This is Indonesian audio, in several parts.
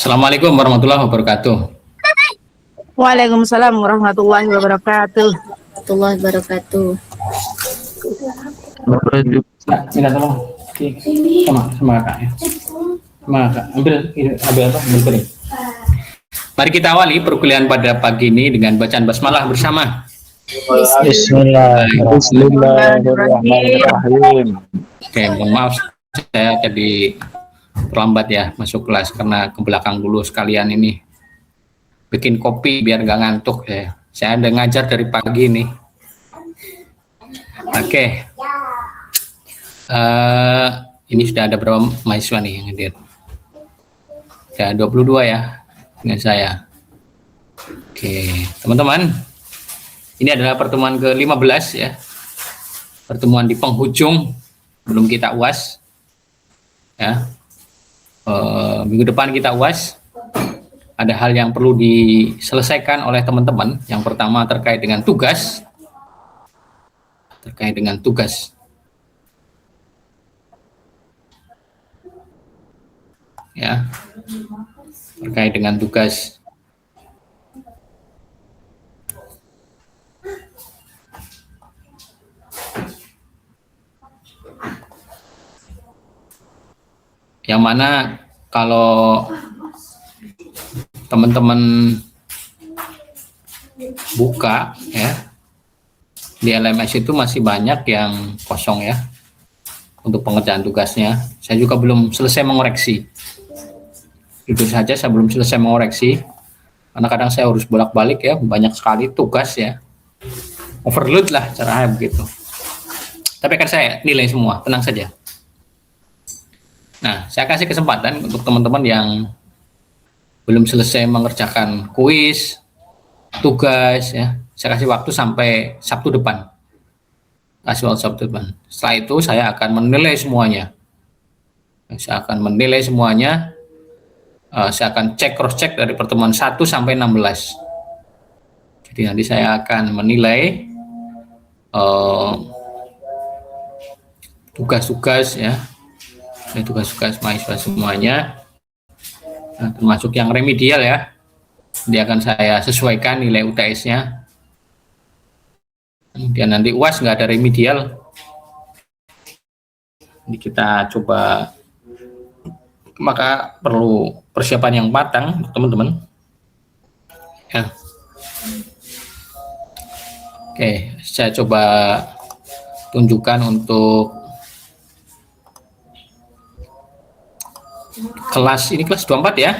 Assalamualaikum warahmatullahi wabarakatuh. Waalaikumsalam warahmatullahi wabarakatuh. Warahmatullahi wabarakatuh. Minta tolong sama kakak ya. Sama kakak. Ambil apa? Ambil piring. Mari kita awali perkuliahan pada pagi ini dengan bacaan basmalah bersama. Bismillahirrahmanirrahim. Oke, mohon maaf saya tadi terlambat ya masuk kelas karena ke belakang dulu sekalian ini. Bikin kopi biar gak ngantuk ya. Saya ada ngajar dari pagi ini. Oke. Ini sudah ada berapa mahasiswa nih yang hadir? Ya 22 ya dengan saya. Oke, teman-teman. Ini adalah pertemuan ke-15 ya. Pertemuan di penghujung belum kita UAS. Ya. Minggu depan kita UAS. Ada hal yang perlu diselesaikan oleh teman-teman. Yang pertama terkait dengan tugas. Ya. Terkait dengan tugas. Yang mana kalau teman-teman buka ya di LMS itu masih banyak yang kosong ya untuk pengerjaan tugasnya. Saya juga belum selesai mengoreksi. Itu saja saya belum selesai mengoreksi karena kadang saya harus bolak-balik ya, banyak sekali tugas ya. Overload lah caranya begitu. Tapi kan saya nilai semua, tenang saja. Nah, saya kasih kesempatan untuk teman-teman yang belum selesai mengerjakan kuis, tugas, ya. Saya kasih waktu sampai Sabtu depan. Setelah itu saya akan menilai semuanya. Saya akan cek cross-check dari pertemuan 1 sampai 16. Jadi nanti saya akan menilai tugas-tugas ya. Tugas-tugas mahasiswa semuanya, nah, termasuk yang remedial ya. Dia akan saya sesuaikan nilai UTS-nya. Kemudian nanti UAS nggak ada remedial. Ini kita coba, maka perlu persiapan yang matang, teman-teman. Ya. Oke, saya coba tunjukkan untuk kelas ini, kelas 24 ya.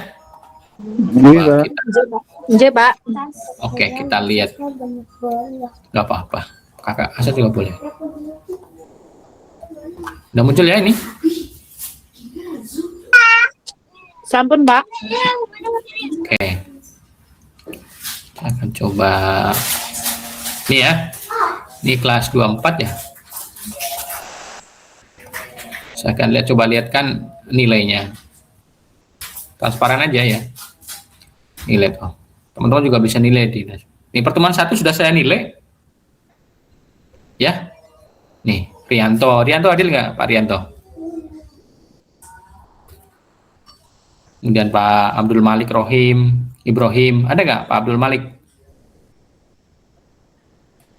Iya, Pak. Oke, kita lihat. Nggak apa-apa. Kakak Asa juga boleh. Udah muncul ya ini? Sampun, Pak. Oke. Kita akan coba. Ini ya. Ini kelas 24 ya. Saya akan coba lihatkan nilainya. Transparan aja ya. Nilai tuh. Teman-teman juga bisa nilai di. Ini pertemuan 1 sudah saya nilai. Ya. Nih, Rianto adil nggak Pak Rianto? Kemudian Pak Abdul Malik Ibrahim, ada nggak Pak Abdul Malik?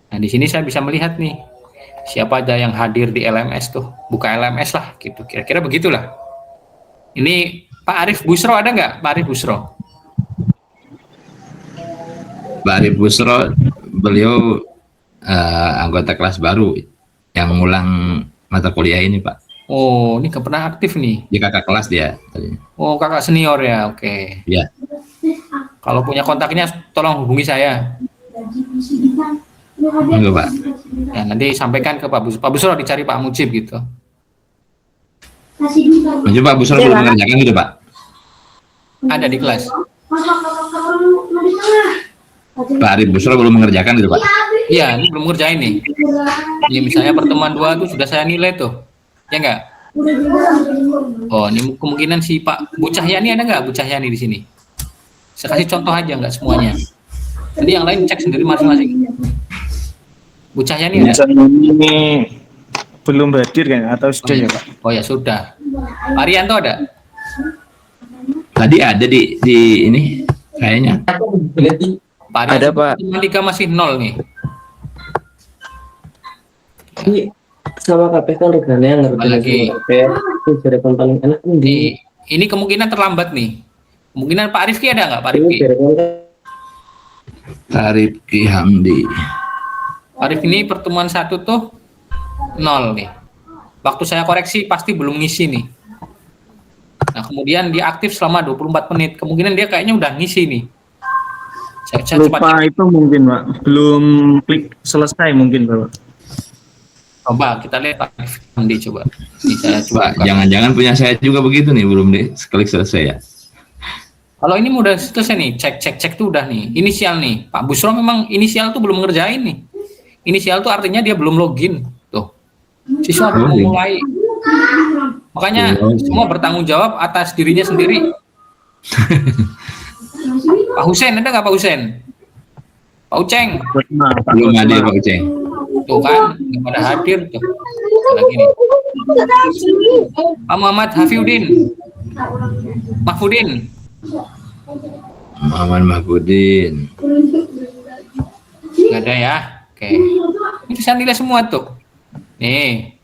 Nah, di sini saya bisa melihat nih siapa aja yang hadir di LMS tuh. Buka LMS lah gitu. Kira-kira begitulah. Ini Pak Arif Busro ada nggak? Pak Arif Busro? Pak Arif Busro, beliau anggota kelas baru yang ngulang mata kuliah ini, Pak. Oh, ini nggak pernah aktif nih. Dia kakak kelas dia. Oh, kakak senior ya, oke. Iya. Kalau punya kontaknya, tolong hubungi saya. Enggak, Pak. Ya, nanti sampaikan ke Pak Busro. Pak Busro dicari Pak Mujib gitu. Maju Pak Busro belum mengerjakan gitu, Pak. Ada di kelas. Pak Arif Busro belum mengerjakan gitu, Pak. Iya, ini belum ngerjain nih. Ini misalnya pertemuan 2 tuh sudah saya nilai tuh. Ya enggak? Oh, ini kemungkinan si Pak Bu Cahyani ada nggak Bu Cahyani di sini? Saya kasih contoh aja, nggak semuanya. Jadi yang lain cek sendiri masing-masing. Bu Cahyani ada? Ini belum hadir kan atau sudah ya, Pak? Oh ya sudah. Pak Rianto ada? Tadi ada di ini kayaknya. Pak Ada, Arif, Pak. matematika masih 0 nih. Ini sama KPK regane yang ngerti Lagi. KPK itu dari paling enak Nih, ini kemungkinan terlambat nih. Kemungkinan Pak Rifki ada nggak Pak ini Rifki? dari Rifki Hamdi. Pak Rifki ini pertemuan 1 tuh 0 nih. Waktu saya koreksi pasti belum ngisi nih. Nah, kemudian dia aktif selama 24 menit. Kemungkinan dia kayaknya udah ngisi nih. Saya coba Lupa itu mungkin, Pak. Belum klik selesai mungkin, Pak. coba kita lihat Pak Rifki coba. Nih, saya coba. Pak, jangan-jangan punya saya juga begitu nih, belum klik selesai ya. Kalau ini udah selesai nih, cek tuh udah nih. Inisial nih. Pak Busro memang inisial tuh belum ngerjain nih. Inisial tuh artinya dia belum login. Tuh. Siswa belum mulai. Makanya semua bertanggung jawab atas dirinya sendiri. Pak Husen, ada nggak Pak Husen? Pak Uceng? Belum hadir Pak Uceng. Tuh kan, nggak pada hadir tuh. Lagi nih. Pak Muhammad Hafiuddin. Mahfudin. Muhammad Mahfudin. Nggak ada ya. Oke. Ini bisa nilai semua tuh. Nih.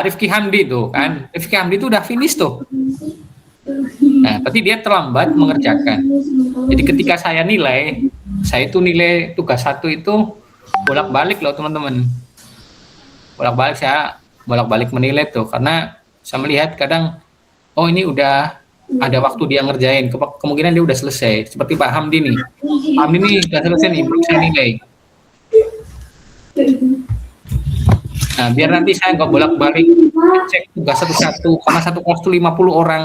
Rifki Hamdi tuh kan. Rifki Hamdi tuh udah finish tuh. Nah, berarti dia terlambat mengerjakan. Jadi ketika saya nilai, saya itu nilai tugas 1 itu bolak-balik loh teman-teman. Bolak-balik menilai tuh. Karena saya melihat kadang, oh ini udah ada waktu dia ngerjain. Kemungkinan dia udah selesai. Seperti Pak Hamdi nih. Pak Hamdi nih udah selesai nih, belum saya nilai. Nah, biar nanti saya nggak bolak-balik cek tugas satu-satu, karena satu kelas itu 50 orang.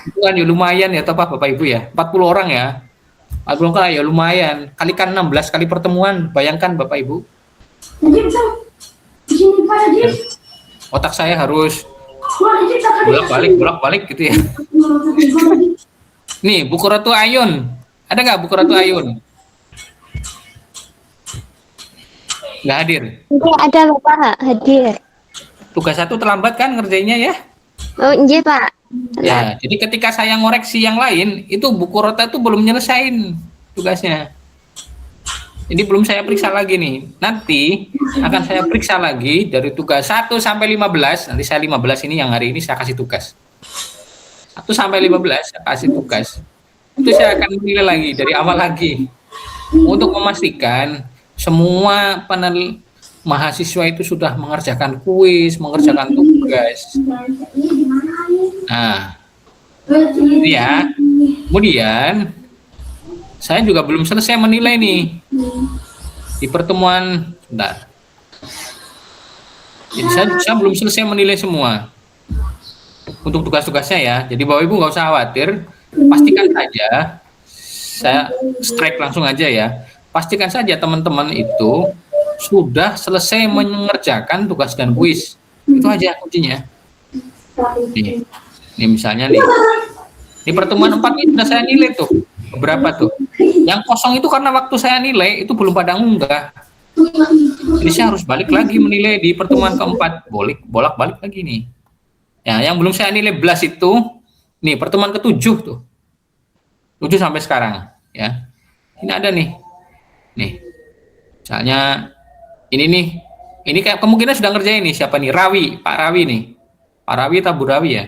Itu kan ya lumayan ya, Bapak Ibu ya. 40 orang ya. 40 orang ya lumayan. Kalikan 16 kali pertemuan, bayangkan Bapak Ibu. Otak saya harus bolak-balik gitu ya. Nih, buku Ratu Ayun. Ada nggak buku Ratu Ayun? Nggak hadir. Ada Bapak hadir. Tugas 1 terlambat kan ngerjainnya ya? Oh iya Pak. Ya, jadi ketika saya ngoreksi yang lain, itu buku Rota itu belum nyelesain tugasnya. Jadi belum saya periksa lagi nih. Nanti akan saya periksa lagi dari tugas 1 sampai 15. Nanti saya 15 ini yang hari ini saya kasih tugas. 1 sampai 15 saya kasih tugas. Itu saya akan menilai lagi dari awal lagi. Untuk memastikan semua panel mahasiswa itu sudah mengerjakan kuis, mengerjakan tugas. Nah, itu ya. Kemudian saya juga belum selesai menilai nih di pertemuan. Bentar. Jadi saya belum selesai menilai semua untuk tugas-tugasnya ya. Jadi Bapak Ibu nggak usah khawatir. Pastikan saja, saya strike langsung aja ya. Pastikan saja teman-teman itu sudah selesai mengerjakan tugas dan kuis. Itu aja kuncinya. Nih, misalnya nih. Di pertemuan 4 ini sudah saya nilai tuh. Beberapa tuh. Yang kosong itu karena waktu saya nilai itu belum pada ngunggah. Jadi saya harus balik lagi menilai di pertemuan keempat. Bolak-balik lagi nih. Ya, yang belum saya nilai belas itu, nih pertemuan ke-7 tuh. 7 sampai sekarang. Ya. Ini ada nih. Nih, misalnya ini nih, ini kayak kemungkinan sudah ngerjain nih siapa nih? Rawi, Pak Rawi nih, Pak Rawi atau Bu Rawi ya?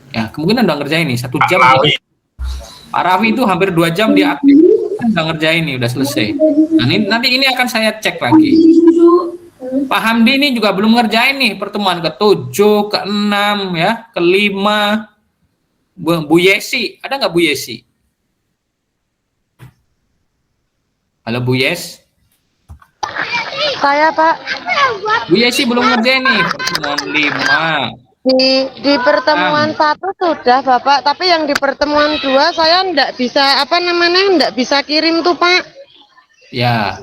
Ya, kemungkinan udah ngerjain nih 1 jam. Pak Rawi itu hampir 2 jam dia aktif, kan udah ngerjain nih, udah selesai. Nah, nanti ini akan saya cek lagi. Pak Hamdi ini juga belum ngerjain nih pertemuan ke-7, ke-6 ya, ke-5. Bu Yesi, ada nggak Bu Yesi? Halo Bu Yes. Saya Pak. Bu Yesi belum ngerjain nih pertemuan 5. Di pertemuan 1 sudah Bapak, tapi yang di pertemuan 2 saya enggak bisa enggak bisa kirim tuh Pak. Ya.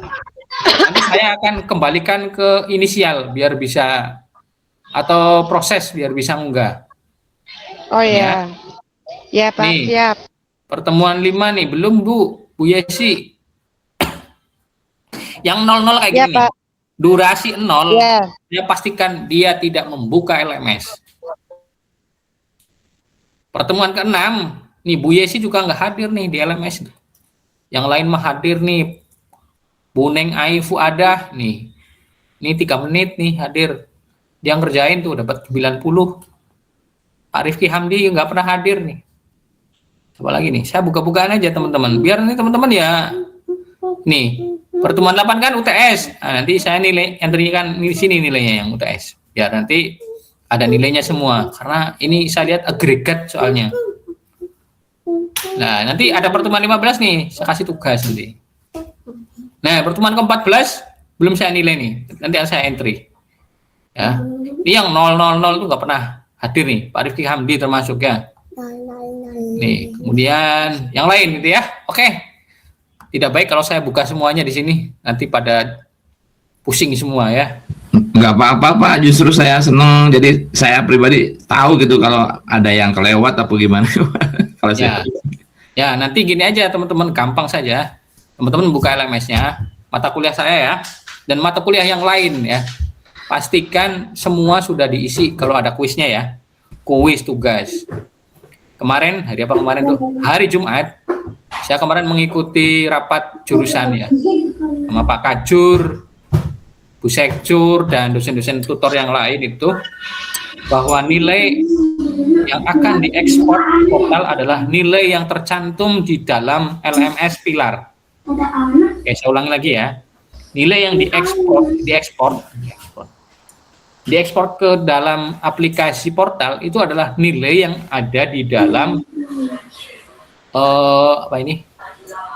Nanti saya akan kembalikan ke inisial biar bisa, atau proses biar bisa enggak. Oh ya. Ya Pak, Nih, siap. pertemuan 5 nih belum Bu Yesi. Yang 00 kayak Ya gini. Pak. Durasi 0. Ya. Dia pastikan dia tidak membuka LMS. Pertemuan ke-6, nih Bu Yesi juga nggak hadir nih di LMS. Yang lain mah hadir nih. Bu Neng Ai Fuadah nih. Ini 3 menit nih hadir. Dia ngerjain tuh dapat 90. Pak Rifki Hamdi nggak pernah hadir nih. Apalagi nih, saya buka-bukaan aja teman-teman. Biar nanti teman-teman ya. Nih, pertemuan 8 kan UTS. Nah, nanti saya nilai entry kan di sini nilainya yang UTS. Biar nanti ada nilainya semua karena ini saya lihat agregat soalnya. Nah, nanti ada pertemuan 15 nih, saya kasih tugas nanti. Nah, pertemuan ke-14 belum saya nilai nih. Nanti saya entry. Ya. Ini yang 000 itu nggak pernah hadir nih, Pak Rifki Hamdi termasuk ya. Nih, kemudian yang lain gitu ya. Oke. Tidak baik kalau saya buka semuanya di sini, nanti pada pusing semua ya. Nggak apa-apa Pak, justru saya seneng. Jadi saya pribadi tahu gitu kalau ada yang kelewat apa gimana. Kalau saya Ya, nanti gini aja teman-teman, gampang saja. Teman-teman buka LMS-nya, mata kuliah saya ya, dan mata kuliah yang lain ya. Pastikan semua sudah diisi kalau ada kuisnya ya. Kuis tugas. Kemarin, hari apa kemarin tuh? Hari Jumat, saya kemarin mengikuti rapat jurusan ya. Sama Pak Kajur, Bu Sekjur, dan dosen-dosen tutor yang lain itu, bahwa nilai yang akan diekspor portal adalah nilai yang tercantum di dalam LMS Pilar. Oke, saya ulangi lagi ya. Nilai yang diekspor ke dalam aplikasi portal itu adalah nilai yang ada di dalam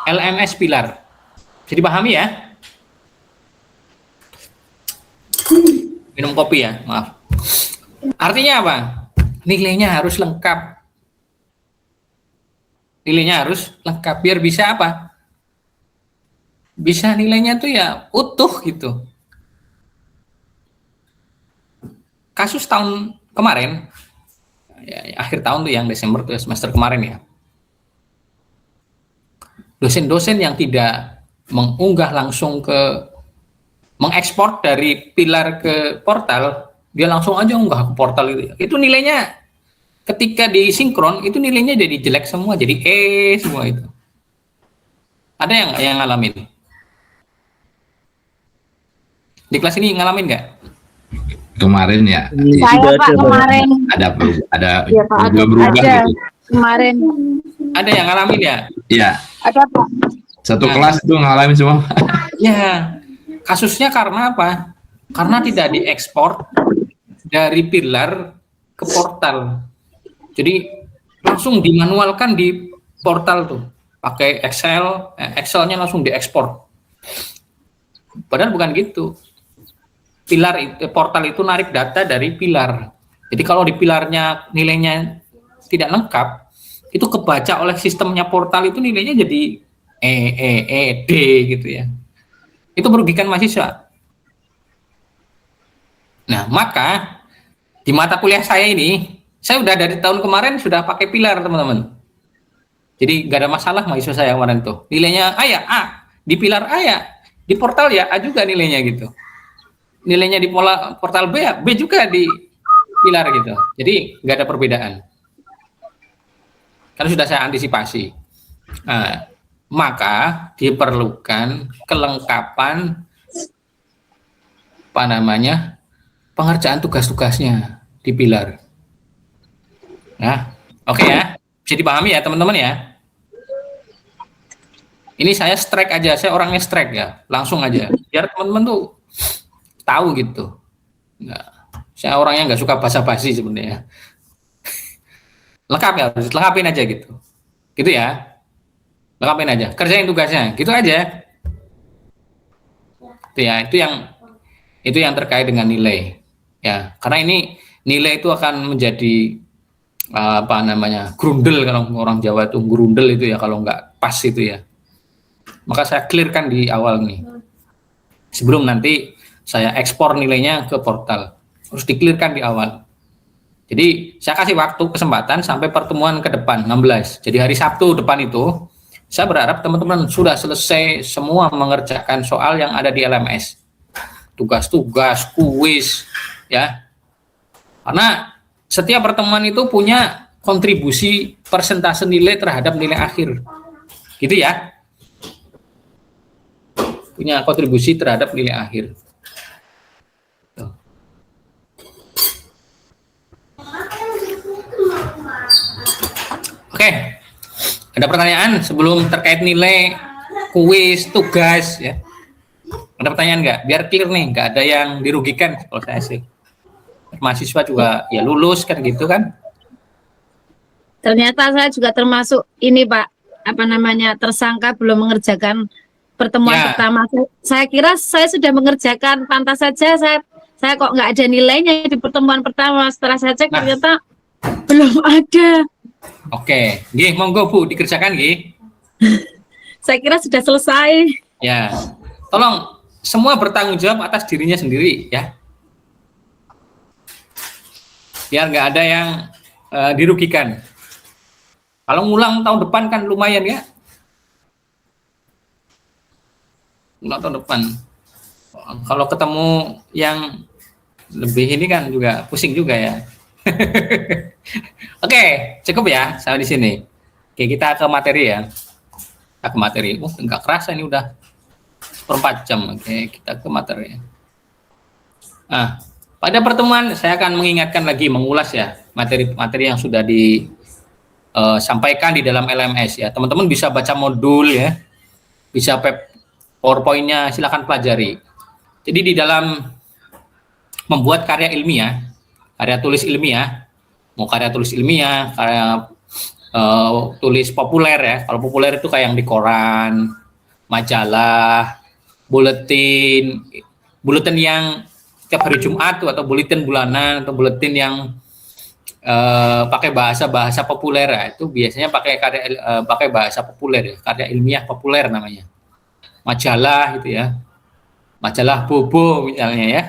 LMS Pilar. Jadi pahami ya? Minum kopi ya, maaf. Artinya apa? Nilainya harus lengkap. Nilainya harus lengkap biar bisa apa? Bisa nilainya tuh ya utuh gitu. Kasus tahun kemarin, ya, akhir tahun tuh yang Desember tuh semester kemarin ya. Dosen-dosen yang tidak mengunggah langsung mengekspor dari Pilar ke portal, dia langsung aja unggah ke portal itu. Itu nilainya ketika disinkron itu nilainya jadi jelek semua, jadi semua itu. Ada yang ngalamin? Di kelas ini ngalamin nggak? kemarin ya. Saya Pak kemarin. Ada Iya, Pak, berubah ada. gitu. Kemarin Ada yang ngalamin ya? Iya, ada Pak. satu kelas itu ngalamin semua. Ya, kasusnya karena apa? Karena tidak diekspor dari Pilar ke portal. Jadi langsung dimanualkan di portal tuh. Pakai Excel, Excelnya langsung diekspor. Padahal bukan gitu. Pilar itu, portal itu narik data dari Pilar. Jadi kalau di Pilarnya nilainya tidak lengkap, itu kebaca oleh sistemnya portal itu nilainya jadi D gitu ya. Itu merugikan mahasiswa. Nah, maka di mata kuliah saya ini, saya udah dari tahun kemarin sudah pakai Pilar, teman-teman. Jadi nggak ada masalah mahasiswa saya kemarin tuh. Nilainya A ya A, di Pilar A ya, di portal ya A juga nilainya gitu. Nilainya di portal B ya B juga di Pilar gitu. Jadi nggak ada perbedaan. Karena sudah saya antisipasi. Nah, maka diperlukan kelengkapan pengerjaan tugas-tugasnya di Pilar. Nah, oke ya, bisa dipahami ya teman-teman ya. Ini saya strike aja, saya orangnya strike ya, langsung aja. Biar teman-teman tuh tahu gitu. Nah, saya orangnya nggak suka basa-basi sebenarnya. Lengkap ya, harus lengkapin aja gitu. Gitu ya. Lengkapin aja, kerjain tugasnya, gitu aja. Itu ya, itu yang terkait dengan nilai. Ya, karena ini nilai itu akan menjadi grundel, kalau orang Jawa itu grundel itu ya, kalau nggak pas itu ya. Maka saya clearkan di awal nih. Sebelum nanti saya ekspor nilainya ke portal, harus di-clearkan di awal. Jadi saya kasih waktu kesempatan sampai pertemuan ke depan 16. Jadi hari Sabtu depan itu saya berharap teman-teman sudah selesai semua mengerjakan soal yang ada di LMS. Tugas-tugas, kuis ya. Karena setiap pertemuan itu punya kontribusi persentase nilai terhadap nilai akhir. Gitu ya. Punya kontribusi terhadap nilai akhir. Tuh. Oke. Ada pertanyaan sebelum terkait nilai, kuis, tugas ya? Ada pertanyaan nggak? Biar clear nih, nggak ada yang dirugikan kalau saya sih. Mahasiswa juga ya lulus kan gitu kan? Ternyata saya juga termasuk ini Pak, apa namanya, tersangka belum mengerjakan pertemuan Ya. pertama. Saya kira saya sudah mengerjakan, pantas saja saya kok nggak ada nilainya di pertemuan pertama. Setelah saya cek ternyata belum ada. Oke, nggih, monggo Bu dikerjakan nggih. Saya kira sudah selesai. Ya, tolong semua bertanggung jawab atas dirinya sendiri ya. Biar nggak ada yang dirugikan. Kalau ngulang tahun depan kan lumayan ya. Ngulang tahun depan. Kalau ketemu yang lebih ini kan juga pusing juga ya. Oke, cukup ya sampai di sini. Oke, kita ke materi ya. Kita ke materi. Enggak kerasa ini udah 1/4 jam. Oke, kita ke materi. Nah, pada pertemuan saya akan mengingatkan lagi, mengulas ya materi-materi yang sudah disampaikan di dalam LMS ya. Teman-teman bisa baca modul ya, bisa PowerPoint-nya silakan pelajari. Jadi di dalam membuat karya ilmiah, karya tulis ilmiah, mau karya tulis ilmiah, karya tulis populer ya. Kalau populer itu kayak yang di koran, majalah, buletin yang tiap hari Jumat atau buletin bulanan atau buletin yang pakai bahasa populer ya, itu biasanya pakai bahasa populer ya, karya ilmiah populer namanya. Majalah gitu ya. Majalah Bobo misalnya ya.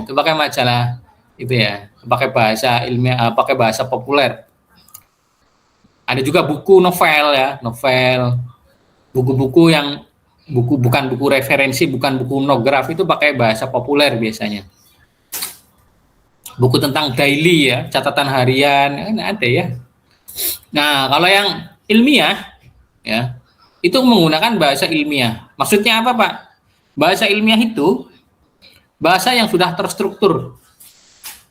Itu pakai majalah itu ya, pakai bahasa ilmiah, pakai bahasa populer. Ada juga buku novel ya, buku-buku yang bukan buku referensi, bukan buku monograf, itu pakai bahasa populer biasanya. Buku tentang daily ya, catatan harian, ada ya. Nah, kalau yang ilmiah ya, itu menggunakan bahasa ilmiah. Maksudnya apa, Pak? Bahasa ilmiah itu bahasa yang sudah terstruktur.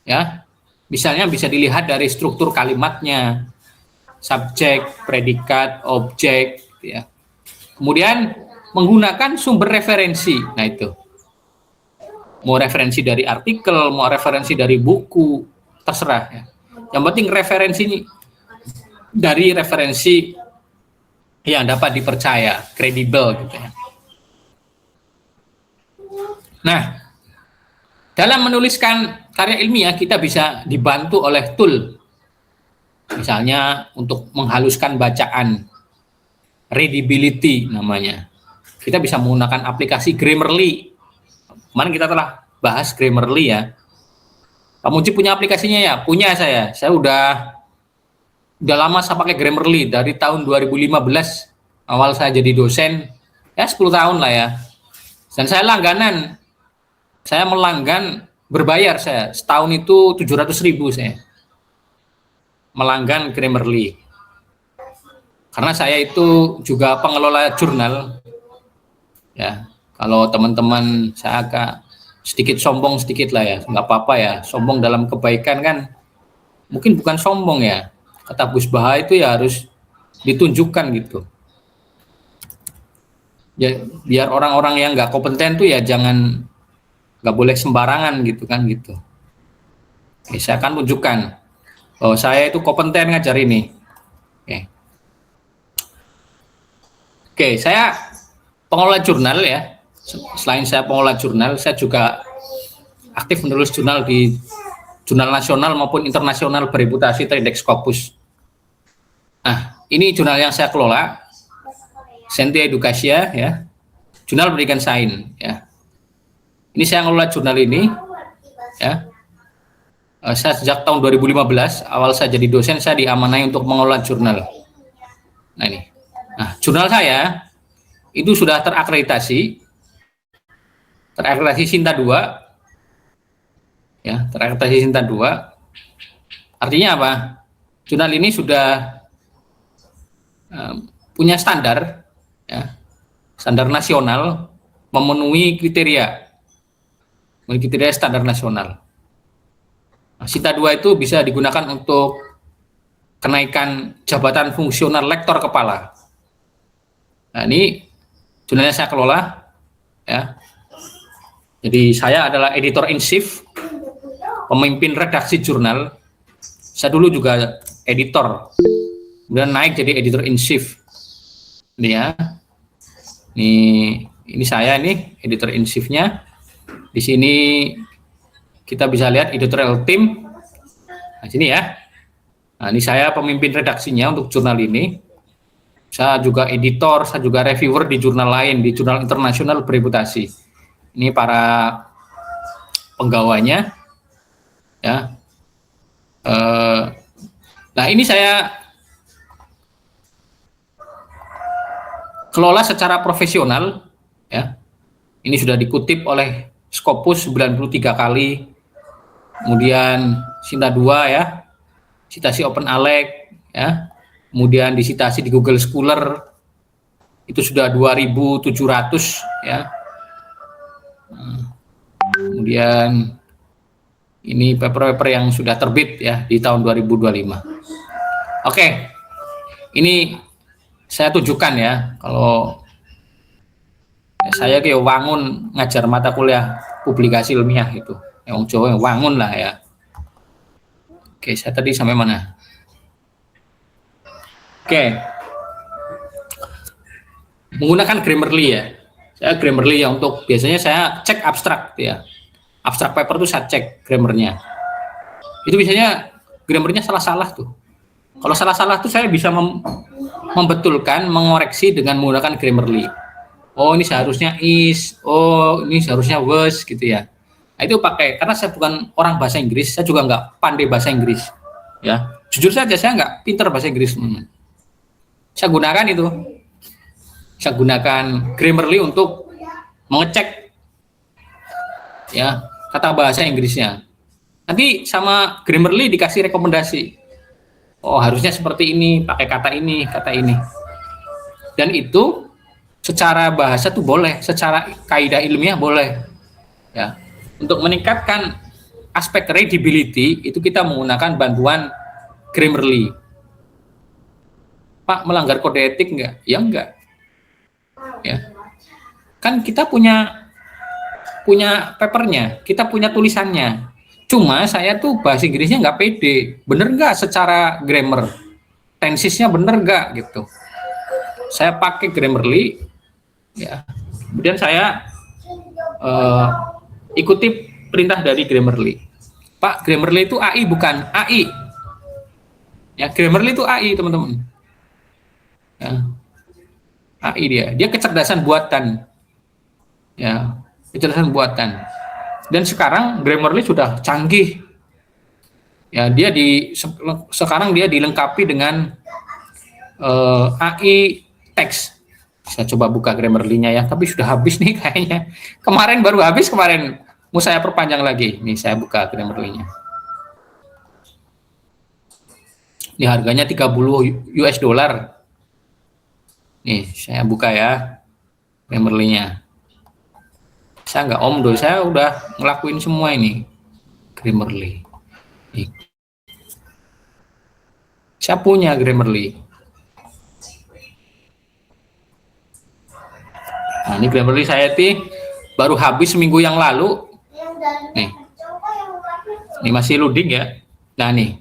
Ya. Misalnya bisa dilihat dari struktur kalimatnya, subjek, predikat, objek ya. Kemudian menggunakan sumber referensi. Nah, itu. Mau referensi dari artikel, mau referensi dari buku, terserah ya. Yang penting referensi ini dari referensi yang dapat dipercaya, kredibel gitu ya. Nah, dalam menuliskan karya ilmiah kita bisa dibantu oleh tool. Misalnya untuk menghaluskan bacaan, readability namanya. Kita bisa menggunakan aplikasi Grammarly. Kemarin kita telah bahas Grammarly ya. Pak Muji punya aplikasinya ya? Punya saya. Saya udah lama saya pakai Grammarly dari tahun 2015. Awal saya jadi dosen, ya 10 tahun lah ya. Dan saya langganan. Saya melanggan berbayar saya. Setahun itu 700.000 saya. Melanggan Grammarly. Karena saya itu juga pengelola jurnal. Ya, kalau teman-teman saya agak sedikit sombong sedikit lah ya, nggak apa-apa ya. Sombong dalam kebaikan kan mungkin bukan sombong ya. Kata Gus Baha itu ya harus ditunjukkan gitu. Ya, biar orang-orang yang nggak kompeten tuh ya nggak boleh sembarangan gitu kan gitu. Oke, saya akan tunjukkan bahwa saya itu kompeten ngajar ini. Oke, saya pengelola jurnal ya. Selain saya pengelola jurnal, saya juga aktif menulis jurnal di jurnal nasional maupun internasional bereputasi Tridex Scopus. Nah, ini jurnal yang saya kelola, Sentia Educasia ya, jurnal pendidikan sains ya. Ini saya ngelola jurnal ini ya. Saya sejak tahun 2015 awal saya jadi dosen, saya diamanai untuk mengelola jurnal. Nah ini, jurnal saya itu sudah terakreditasi Sinta 2 ya, terakreditasi Sinta 2. Artinya apa? jurnal ini sudah punya standar, ya, standar nasional, memenuhi kriteria standar nasional. Nah, Sita 2 itu bisa digunakan untuk kenaikan jabatan fungsional lektor kepala. Nah, ini jurnalnya saya kelola, ya. Jadi saya adalah editor in chief, pemimpin redaksi jurnal. Saya dulu juga editor, kemudian naik jadi editor in chief. Ini ya, ini saya nih editor in chief-nya. Di sini kita bisa lihat editorial team. Nah, sini ya. Nah, ini saya pemimpin redaksinya untuk jurnal ini. Saya juga editor, saya juga reviewer di jurnal lain, di jurnal internasional bereputasi. Ini para penggawanya, ya. Nah, ini saya kelola secara profesional, ya. Ini sudah dikutip oleh Scopus 93 kali, kemudian Sita 2 ya, citasi OpenALEC ya, kemudian disitasi di Google Scholar itu sudah 2.700 ya. Kemudian ini paper-paper yang sudah terbit ya di tahun 2025. Oke, ini saya tunjukkan ya, kalau saya kayak wangun ngajar mata kuliah publikasi ilmiah itu, yang Jawa wangun lah ya. Oke, saya tadi sampai mana? Oke, menggunakan Grammarly ya. Saya Grammarly ya, untuk biasanya saya cek abstrak ya. Abstrak paper tuh saya cek grammarnya. Itu biasanya grammarnya salah-salah tuh. Kalau salah-salah tuh saya bisa membetulkan, mengoreksi dengan menggunakan Grammarly. Oh, ini seharusnya is, oh ini seharusnya was gitu ya. Nah, itu pakai, karena saya bukan orang bahasa Inggris, saya juga nggak pandai bahasa Inggris ya. Jujur saja saya nggak pintar bahasa Inggris. Saya gunakan itu, saya gunakan Grammarly untuk mengecek ya kata bahasa Inggrisnya. Nanti sama Grammarly dikasih rekomendasi. Oh, harusnya seperti ini, pakai kata ini. Dan itu secara bahasa tuh boleh, secara kaidah ilmiah boleh. Ya. Untuk meningkatkan aspek readability itu kita menggunakan bantuan Grammarly. Pak, melanggar kode etik enggak? Ya enggak. Ya. Kan kita punya papernya, kita punya tulisannya. Cuma saya tuh bahasa Inggrisnya nggak pede. Bener nggak secara grammar? Tensisnya bener nggak gitu? Saya pakai Grammarly, ya. Kemudian saya ikuti perintah dari Grammarly. Pak, Grammarly itu AI bukan AI. Ya, Grammarly itu AI, teman-teman. Ya. AI dia kecerdasan buatan. Ya, kecerdasan buatan. Dan sekarang Grammarly sudah canggih. Ya, sekarang dia dilengkapi dengan AI teks. Saya coba buka Grammarly-nya ya, tapi sudah habis nih kayaknya. Baru habis kemarin. Mau saya perpanjang lagi. Nih saya buka Grammarly-nya. Ini harganya 30 US dollar. Nih, saya buka ya Grammarly-nya. Saya nggak omdo, saya udah ngelakuin semua ini Grammarly. Nih. Saya punya Grammarly. Nah, ini Grammarly saya baru habis seminggu yang lalu. Nih. Ini masih loading ya. Nah, nih.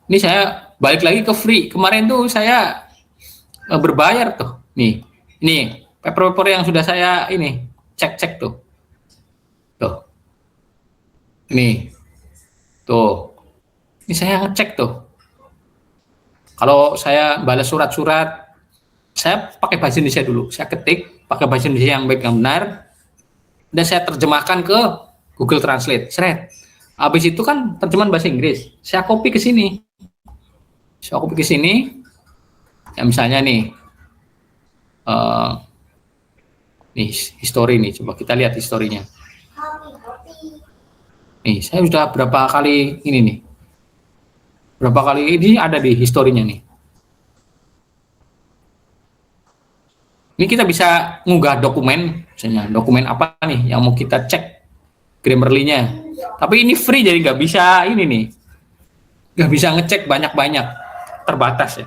Ini saya balik lagi ke free. Kemarin tuh saya berbayar tuh. Nih. Ini paper-paper yang sudah saya ini cek tuh. Tuh. Ini. Tuh. Ini saya ngecek tuh. Kalau saya balas surat-surat, saya pakai bahasa Indonesia dulu. Saya ketik pakai bahasa Indonesia yang baik yang benar, dan saya terjemahkan ke Google Translate. Seret. Habis itu kan terjemahan bahasa Inggris. Saya copy ke sini. Ya misalnya nih, nih history nih. Coba kita lihat historinya. Nih, saya sudah berapa kali ini nih. Berapa kali ini ada di historinya nih. Ini kita bisa ngunggah dokumen, misalnya dokumen apa nih yang mau kita cek Grammarly-nya. Tapi ini free jadi nggak bisa ini nih. Nggak bisa ngecek banyak-banyak, terbatas ya.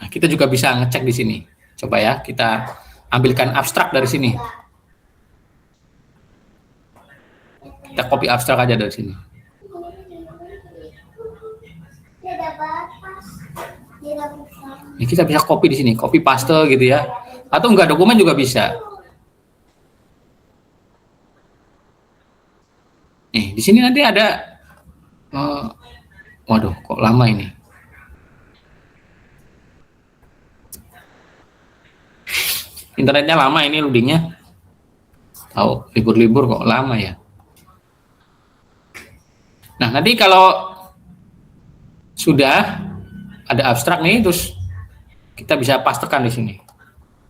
Nah, kita juga bisa ngecek di sini. Coba ya, kita ambilkan abstrak dari sini. Kita copy abstrak aja dari sini. Ini kita bisa copy di sini, copy paste gitu ya. Atau enggak dokumen juga bisa. Nih, di sini nanti ada waduh, kok lama ini. Internetnya lama ini loadingnya. Tahu, libur-libur kok lama ya. Nah, nanti kalau sudah ada abstrak nih, terus kita bisa pastekan di sini.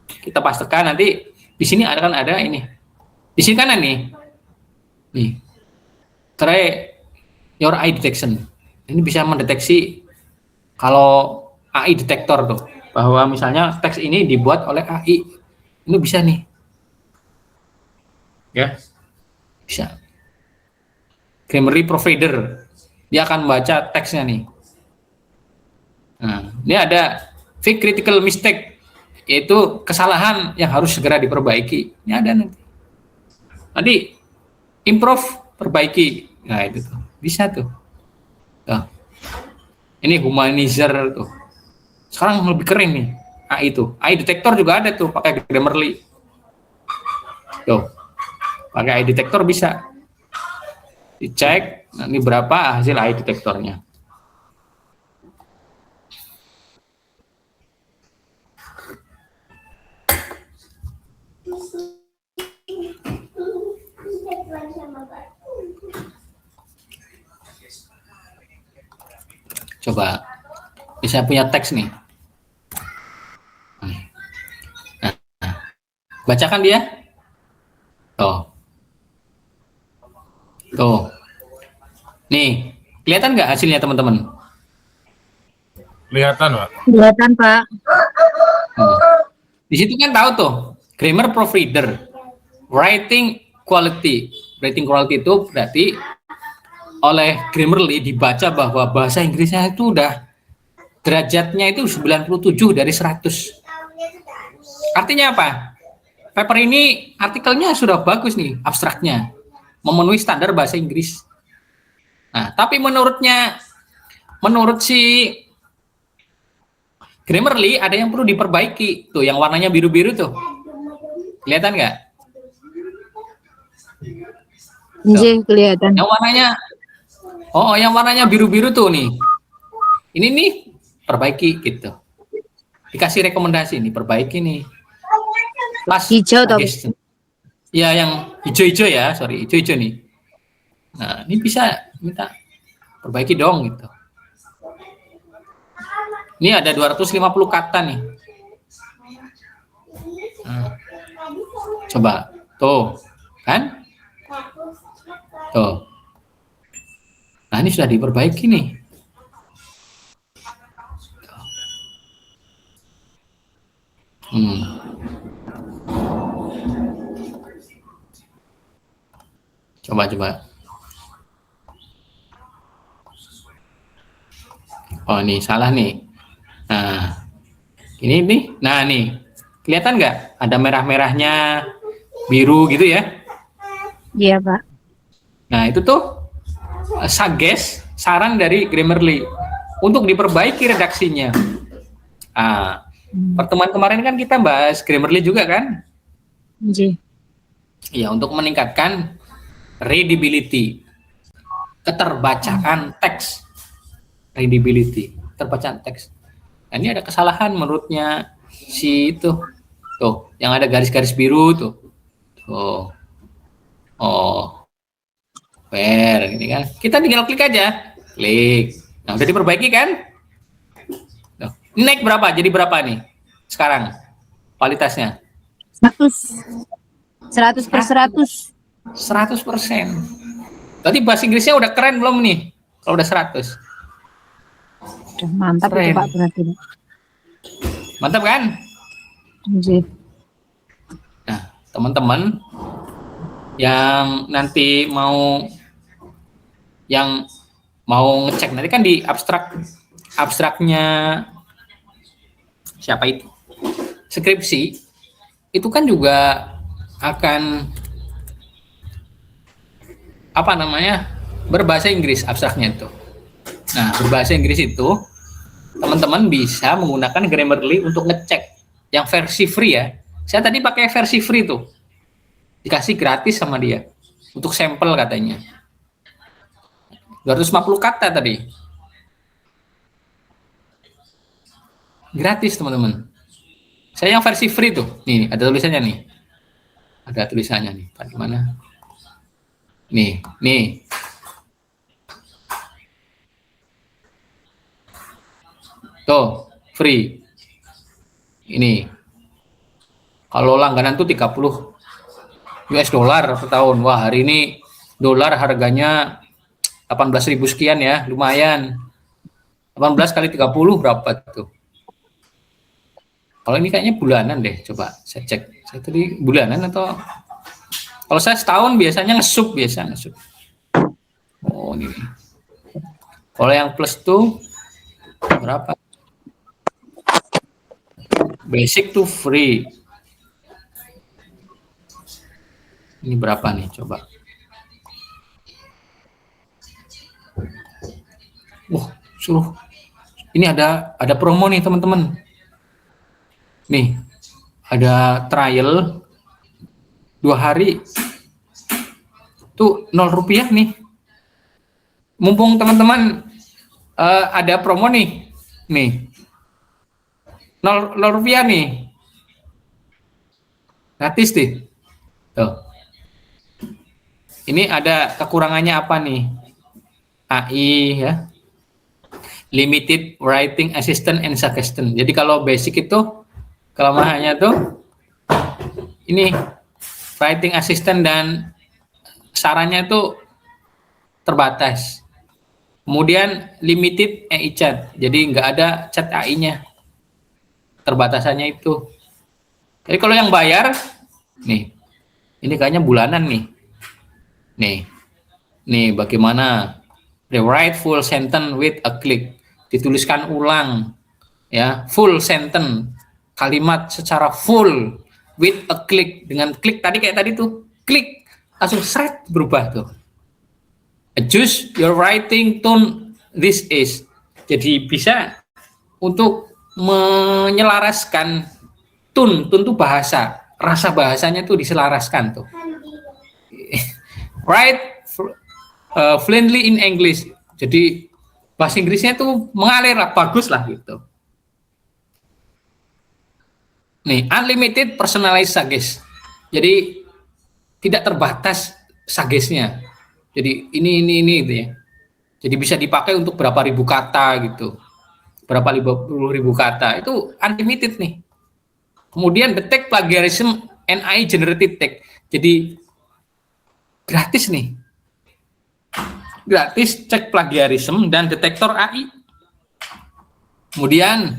Kita pastekan nanti di sini akan ada ini. Di sini kanan nih. Nih. Try your eye detection. Ini bisa mendeteksi kalau AI detektor tuh, bahwa misalnya teks ini dibuat oleh AI. Ini bisa nih. Ya. Bisa. Grammarly provider, dia akan baca teksnya nih. Nah, ini ada fix critical mistake, yaitu kesalahan yang harus segera diperbaiki. Ini ada nanti. Nanti improve, perbaiki. Nah itu tuh, bisa tuh. Tuh. Ini humanizer tuh. Sekarang lebih keren nih AI itu. AI detektor juga ada tuh, pakai Grammarly. Tuh, pakai AI detektor bisa. Dicek, nah ini berapa hasil AI detektornya. Coba, ini saya punya teks nih. Nah, bacakan dia. Tuh. Nih, kelihatan nggak hasilnya teman-teman? Kelihatan, Pak. Kelihatan, Pak. Di situ kan tahu tuh, grammar proofreader, writing quality. Writing quality itu berarti oleh Grammarly dibaca bahwa bahasa Inggrisnya itu udah derajatnya itu 97 dari 100. Artinya apa? Paper ini artikelnya sudah bagus nih, abstraknya. Memenuhi standar bahasa Inggris. Nah, tapi menurut si Grammarly ada yang perlu diperbaiki. Tuh, yang warnanya biru-biru tuh. Kelihatan nggak? Iya, kelihatan. Yang warnanya biru-biru tuh nih. Ini nih, perbaiki gitu. Dikasih rekomendasi nih, perbaiki nih. Plus Hijau toh. Ya, yang hijau-hijau ya, sorry, hijau-hijau nih. Nah, ini bisa minta perbaiki dong gitu. Ini ada 250 kata nih. Nah, coba, tuh, kan? Tuh. Nah, ini sudah diperbaiki nih. Coba. Oh, ini salah nih. Nah, ini nih. Nah, nih. Kelihatan nggak? Ada merah-merahnya, biru gitu ya? Iya, Pak. Nah, itu tuh saran dari Grammarly untuk diperbaiki redaksinya. Pertemuan kemarin kan kita bahas Grammarly juga kan? Iya. Ya, untuk meningkatkan readability, keterbacaan teks, keterbacaan teks. Nah, ini ada kesalahan menurutnya si itu, tuh, yang ada garis-garis biru tuh, ini kan, kita tinggal klik aja, nah udah diperbaiki kan? Tuh. Naik berapa? Jadi berapa nih sekarang kualitasnya? 100 per 100. 100%. Berarti bahasa Inggrisnya udah keren belum nih? Kalau udah 100. Udah mantap itu Keren. Pak berarti. Mantap kan? Anjir. Nah, teman-teman yang nanti mau ngecek nanti kan di abstraknya siapa itu? Skripsi itu kan juga akan apa namanya? Berbahasa Inggris abstraknya itu. Nah, berbahasa Inggris itu teman-teman bisa menggunakan Grammarly untuk ngecek yang versi free ya. Saya tadi pakai versi free tuh. Dikasih gratis sama dia untuk sampel katanya. 250 kata tadi. Gratis, teman-teman. Saya yang versi free tuh. Nih, ada tulisannya nih. Ada tulisannya nih. Di mana? Nih. Tuh, free. Ini. Kalau langganan tuh 30 US dollar per tahun. Wah, hari ini dolar harganya 18.000 sekian ya, lumayan. 18 kali 30 berapa tuh? Kalau ini kayaknya bulanan deh, coba saya cek. Saya tadi bulanan atau kalau saya setahun biasanya ngesup. Oh, ini. Kalau yang plus tuh berapa? Basic tuh free. Ini berapa nih? Coba. Wah, suruh. Ini ada promo nih teman-teman. Nih, ada trial 2 hari. Tuh 0 rupiah nih. Mumpung teman-teman ada promo nih. Nih. 0 rupiah nih. Gratis deh. Tuh. Ini ada kekurangannya apa nih? AI ya. Limited Writing Assistant and Suggestion. Jadi kalau basic itu kelemahannya tuh ini writing assistant dan sarannya itu terbatas. Kemudian limited AI chat. Jadi nggak ada chat AI-nya. Terbatasannya itu. Jadi kalau yang bayar nih. Ini kayaknya bulanan nih. Nih bagaimana rewrite full sentence with a click, dituliskan ulang ya, full sentence, kalimat secara full with a click, dengan klik tadi kayak tadi tuh, klik langsung seret berubah tuh. Adjust your writing tone this is, jadi bisa untuk menyelaraskan tone tuh bahasa, rasa bahasanya tuh diselaraskan tuh. Write fluently in English, jadi bahasa Inggrisnya tuh mengalir lah, bagus lah gitu. Nih, unlimited personalized suggest, jadi tidak terbatas suggestnya. Jadi ini gitu ya. Jadi bisa dipakai untuk berapa ribu kata gitu, berapa 50.000 kata, itu unlimited nih. Kemudian detect plagiarism and AI generated text, jadi gratis nih. Gratis cek plagiarisme dan detektor AI. Kemudian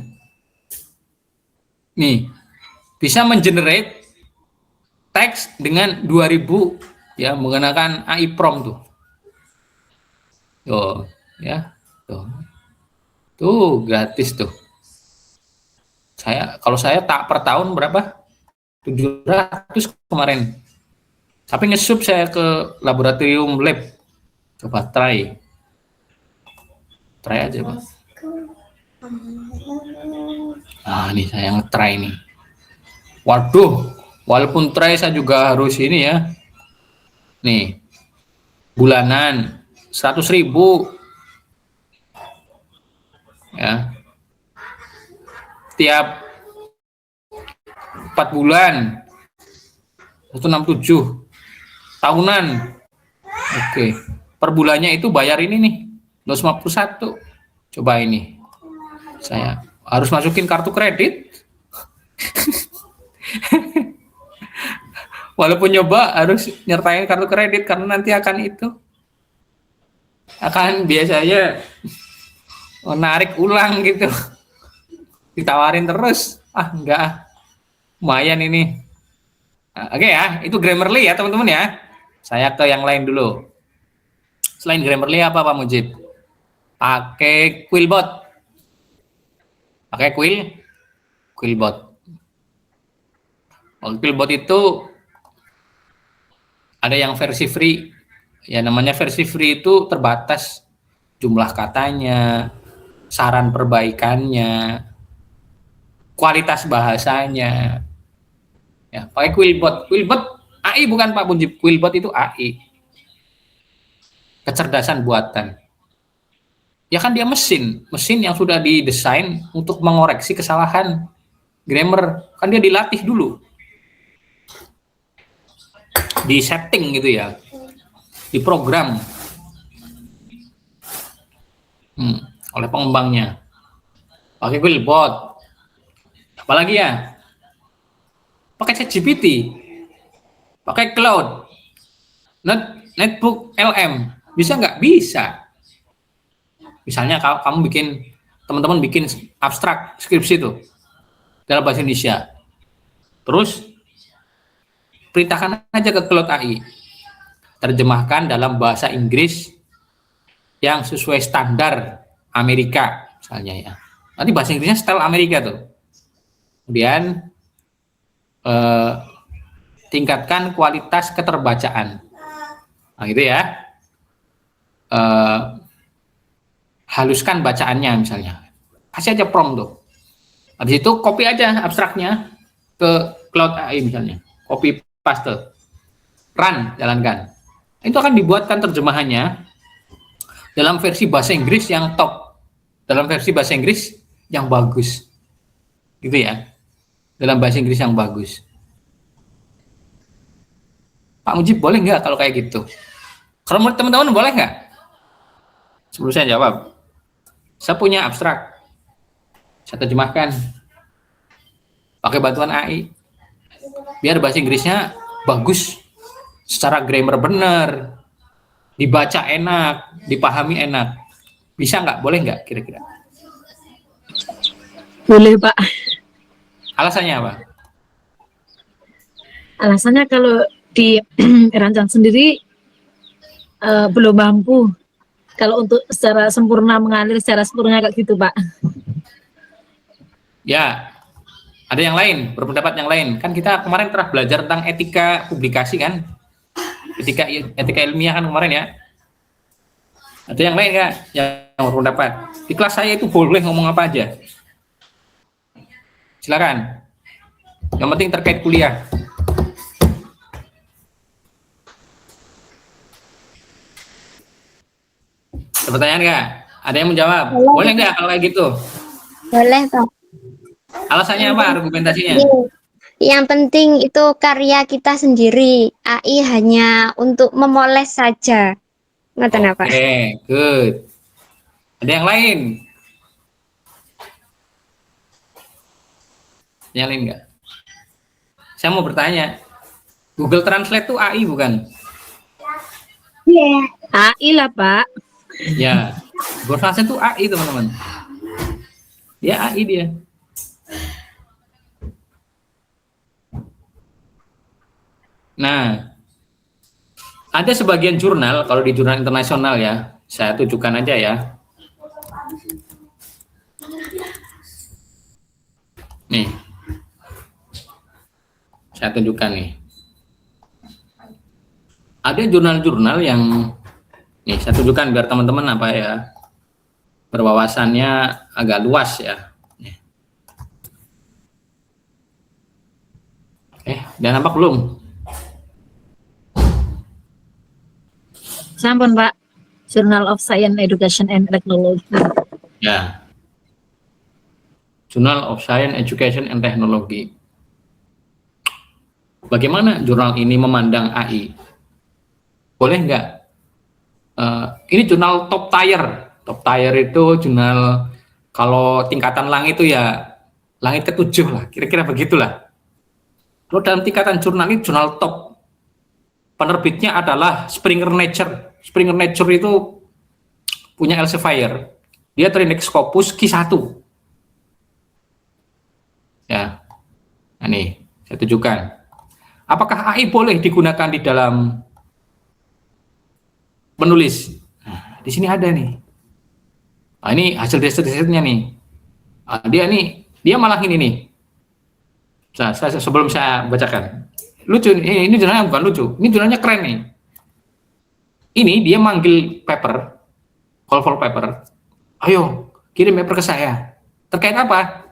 nih bisa mengenerate teks dengan 2000 ya, menggunakan AI prompt tuh. Tuh ya. Tuh gratis tuh. Kalau saya tak per tahun berapa? 700 kemarin. Tapi nge-sub saya ke laboratorium lab. Coba try aja Pak. Nah ini saya nge-try nih. Waduh, walaupun try saya juga harus ini ya. Nih, bulanan 100.000 ya. Tiap 4 bulan 167 tahunan. Oke. Per bulannya itu bayar ini nih 251. Coba ini. Saya harus masukin kartu kredit. Walaupun nyoba harus nyertain kartu kredit karena nanti akan itu akan biasanya narik ulang gitu. Ditawarin terus. Ah, enggak ah. Lumayan ini. Nah, oke ya, itu Grammarly ya teman-teman ya. Saya ke yang lain dulu. Selain Grammarly apa Pak Mujib? Pakai Quillbot. Pakai Quillbot. Kalau Quillbot itu ada yang versi free. Ya namanya versi free itu terbatas jumlah katanya, saran perbaikannya, kualitas bahasanya. Ya, pakai Quillbot. Quillbot AI bukan Pak Mujib. Quillbot itu AI. Kecerdasan buatan. Ya kan dia mesin yang sudah didesain untuk mengoreksi kesalahan grammar. Kan dia dilatih dulu. Di setting gitu ya. Di program. Oleh pengembangnya. Pakai Quillbot. Apalagi ya? Pakai ChatGPT. Pakai Cloud. Netbook LM. Bisa nggak? Bisa. Misalnya kamu teman-teman bikin abstrak skripsi itu dalam bahasa Indonesia. Terus perintahkan aja ke Cloud AI. Terjemahkan dalam bahasa Inggris yang sesuai standar Amerika misalnya ya. Nanti bahasa Inggrisnya style Amerika tuh. Kemudian tingkatkan kualitas keterbacaan. Nah, gitu ya. Haluskan bacaannya misalnya. Kasih aja prompt tuh. Habis itu copy aja abstraknya ke Cloud AI misalnya. Copy paste. Run, jalankan. Itu akan dibuatkan terjemahannya dalam versi bahasa Inggris yang top. Dalam versi bahasa Inggris yang bagus. Gitu ya. Dalam bahasa Inggris yang bagus. Pak Mujib boleh nggak kalau kayak gitu? Kalau menurut teman-teman boleh nggak? Sebelum saya jawab, saya punya abstrak, saya terjemahkan pakai bantuan AI, biar bahasa Inggrisnya bagus, secara grammar benar, dibaca enak, dipahami enak. Bisa nggak? Boleh nggak kira-kira? Boleh Pak. Alasannya apa? Alasannya kalau dirancang sendiri belum mampu. Kalau untuk secara sempurna mengalir secara sempurna kayak gitu Pak. Ya, ada yang lain, berpendapat yang lain. Kan kita kemarin telah belajar tentang etika publikasi kan? Etika ilmiah kan kemarin ya. Ada yang lain nggak yang berpendapat? Di kelas saya itu boleh ngomong apa aja. Silakan. Yang penting terkait kuliah. Ada pertanyaan nggak? Ada yang menjawab? Boleh nggak kalau kayak gitu? Boleh, Pak. Alasannya apa? Argumentasinya? Yang penting itu karya kita sendiri. AI hanya untuk memoles saja. Ngoten apa? Oke, good. Ada yang lain? Yang lain nggak? Saya mau bertanya. Google Translate itu AI bukan? AI lah Pak. Ya, Google Translate itu AI teman-teman. Ya AI dia. Nah, ada sebagian jurnal, kalau di jurnal internasional ya, saya tunjukkan aja ya. Nih, saya tunjukkan nih. Ada jurnal-jurnal yang, nih saya tunjukkan biar teman-teman apa ya, berwawasannya agak luas ya. Nih. Udah nampak belum? Sampun Pak. Journal of Science, Education and Technology. Ya. Journal of Science, Education and Technology. Bagaimana jurnal ini memandang AI? Boleh nggak? Ini jurnal top tier. Top tier itu jurnal kalau tingkatan langit itu ya langit ke-7 lah. Kira-kira begitulah. Kalau dalam tingkatan jurnal ini jurnal top. penerbitnya adalah Springer Nature. Springer Nature itu punya Elsevier. Dia terindeks Scopus Q1. Ya. Nah, nih, saya tunjukkan. Apakah AI boleh digunakan di dalam menulis? Nah, di sini ada nih. Nah, ini hasil riset-risetnya nih. Nah, dia malah ini nih. Sebelum saya bacakan. Lucu, ini jurnalnya bukan lucu. Ini jurnalnya keren nih. Ini dia manggil paper, call for paper. Ayo, kirim paper ke saya. Terkait apa?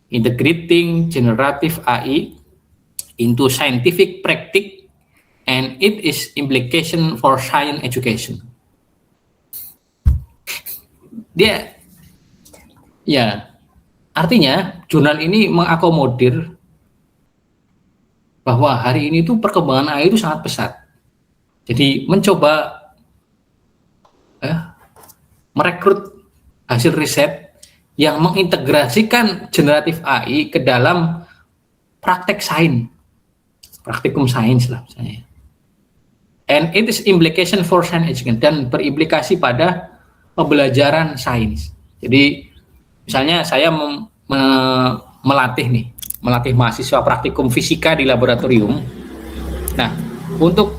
Integrating generative AI into scientific practice and it is implication for science education. Dia, ya, artinya jurnal ini mengakomodir bahwa hari ini tuh perkembangan AI itu sangat pesat. Jadi mencoba merekrut hasil riset yang mengintegrasikan generatif AI ke dalam praktek sains, praktikum sains lah misalnya. And it is implication for science education, dan berimplikasi pada pembelajaran sains. Jadi misalnya saya melatih mahasiswa praktikum fisika di laboratorium. Nah, untuk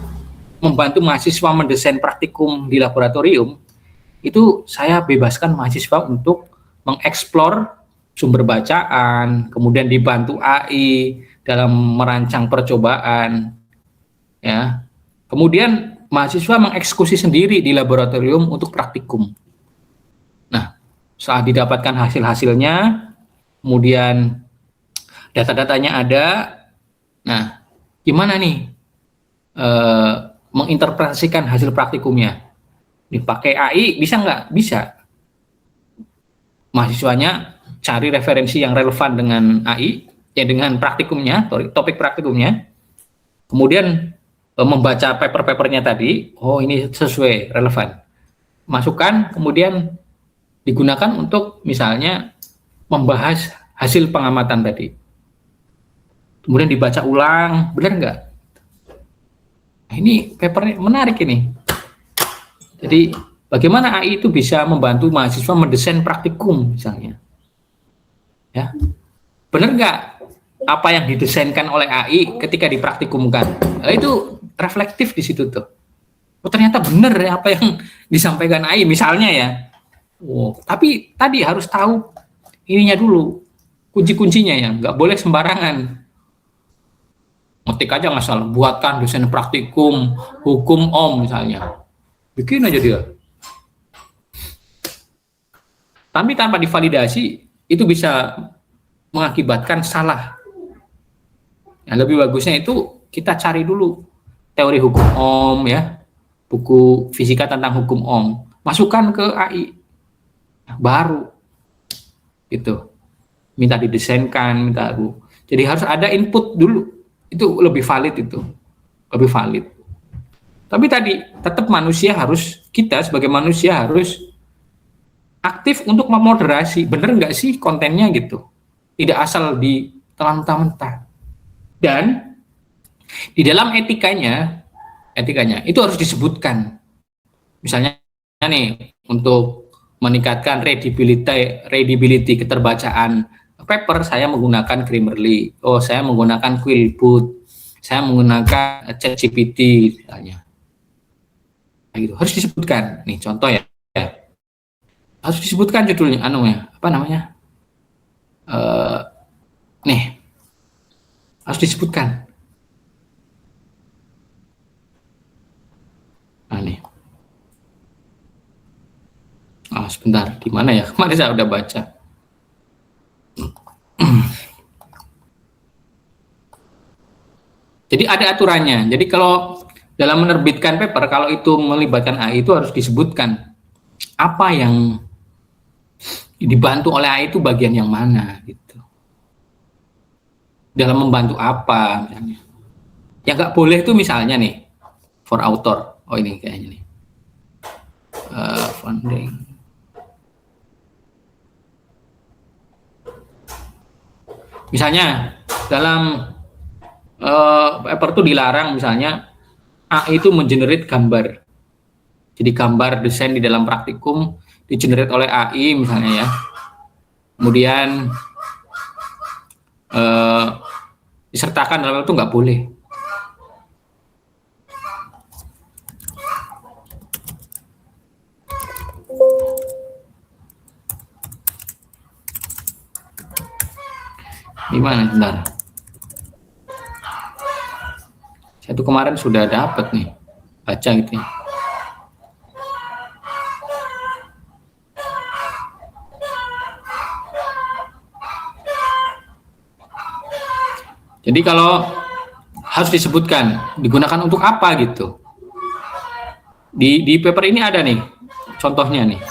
membantu mahasiswa mendesain praktikum di laboratorium, itu saya bebaskan mahasiswa untuk mengeksplor sumber bacaan, kemudian dibantu AI dalam merancang percobaan, ya. Kemudian mahasiswa mengeksekusi sendiri di laboratorium untuk praktikum. Nah, setelah didapatkan hasil-hasilnya, kemudian data-datanya ada. Nah, gimana nih menginterpretasikan hasil praktikumnya? Dipakai AI bisa nggak? Bisa. Mahasiswanya cari referensi yang relevan dengan AI, ya dengan praktikumnya, topik praktikumnya. Kemudian membaca paper-papernya tadi, oh ini sesuai, relevan. Masukkan, kemudian digunakan untuk misalnya membahas hasil pengamatan tadi. Kemudian dibaca ulang, benar nggak? Nah, ini papernya menarik ini. Jadi bagaimana AI itu bisa membantu mahasiswa mendesain praktikum misalnya, ya, benar nggak apa yang didesainkan oleh AI ketika dipraktikumkan? Nah, itu reflektif di situ tuh. Oh, ternyata benar ya apa yang disampaikan AI misalnya ya. Oh, tapi tadi harus tahu ininya dulu, kunci-kuncinya ya, nggak boleh sembarangan. Ngetik aja nggak salah, buatkan desain praktikum hukum Om misalnya. Bikin aja dia. Tapi tanpa divalidasi, itu bisa mengakibatkan salah. Yang lebih bagusnya itu kita cari dulu teori hukum Ohm ya, buku fisika tentang hukum Ohm, masukkan ke AI, baru gitu. Minta didesainkan, minta bu. Jadi harus ada input dulu, itu lebih valid itu, lebih valid. Tapi tadi tetap kita sebagai manusia harus aktif untuk memoderasi, bener nggak sih kontennya gitu, tidak asal ditelan mentah. Dan di dalam etikanya itu harus disebutkan. Misalnya nih untuk meningkatkan readability keterbacaan paper, saya menggunakan Grammarly, oh saya menggunakan Quillboot, saya menggunakan ChatGPT misalnya. Gitu. Harus disebutkan nih contoh ya, harus disebutkan judulnya apa namanya nih harus disebutkan. Nah nih sebentar, di mana ya, kemarin saya udah baca. Jadi ada aturannya. Jadi kalau dalam menerbitkan paper, kalau itu melibatkan AI itu harus disebutkan apa yang dibantu oleh AI itu bagian yang mana gitu. Dalam membantu apa misalnya. Yang nggak boleh itu misalnya nih for author. Oh ini kayaknya nih. Funding. Misalnya dalam paper itu dilarang misalnya AI itu mengenerate gambar. Jadi gambar desain di dalam praktikum di-generate oleh AI misalnya ya. Kemudian disertakan dalam itu nggak boleh. Gimana bentar? Saya tuh kemarin sudah dapat nih, baca gitu ya. Jadi kalau harus disebutkan digunakan untuk apa gitu. Di paper ini ada nih contohnya nih.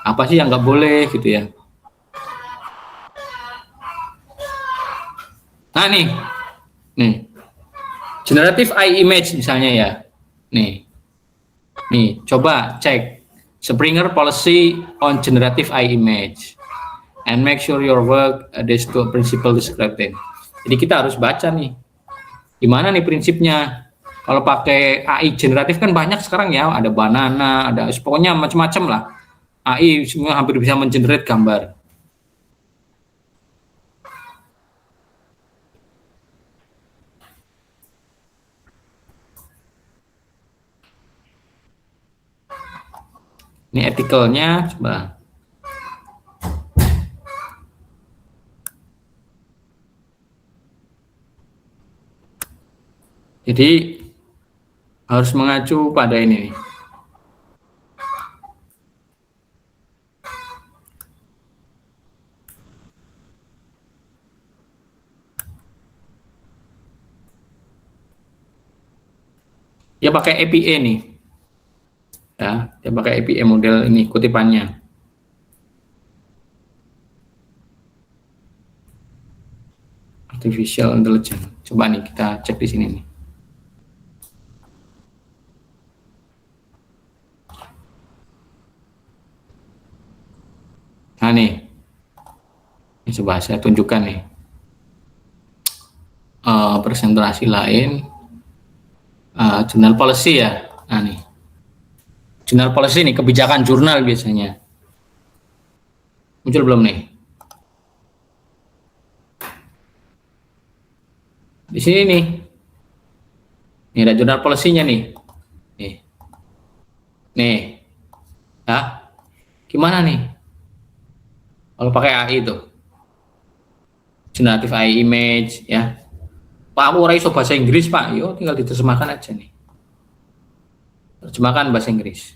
Apa sih yang nggak boleh gitu ya. Nah nih generative AI image misalnya ya, nih coba cek Springer policy on generative AI image and make sure your work adheres to a principle described in. Jadi kita harus baca nih, gimana nih prinsipnya. Kalau pakai AI generatif kan banyak sekarang ya, ada Banana, ada pokoknya macam-macam lah. AI semua hampir bisa mengenerate gambar. Ini ethical-nya coba. Jadi harus mengacu pada ini nih. Dia pakai APA nih. Ya, dia pakai APA model ini kutipannya. Artificial Intelligence. Coba nih kita cek di sini nih. Nah nih, ini coba saya tunjukkan nih. Presentasi lain, jurnal policy ya. Nah nih, jurnal policy nih, kebijakan jurnal biasanya. Muncul belum nih? Di sini nih. Ini ada jurnal policy-nya nih. Nih. Ya. Gimana nih? Kalau pakai AI itu. Generative AI image ya. Pak, aku ora iso bahasa Inggris, Pak. Yo, tinggal diterjemahkan aja nih. Terjemahkan bahasa Inggris.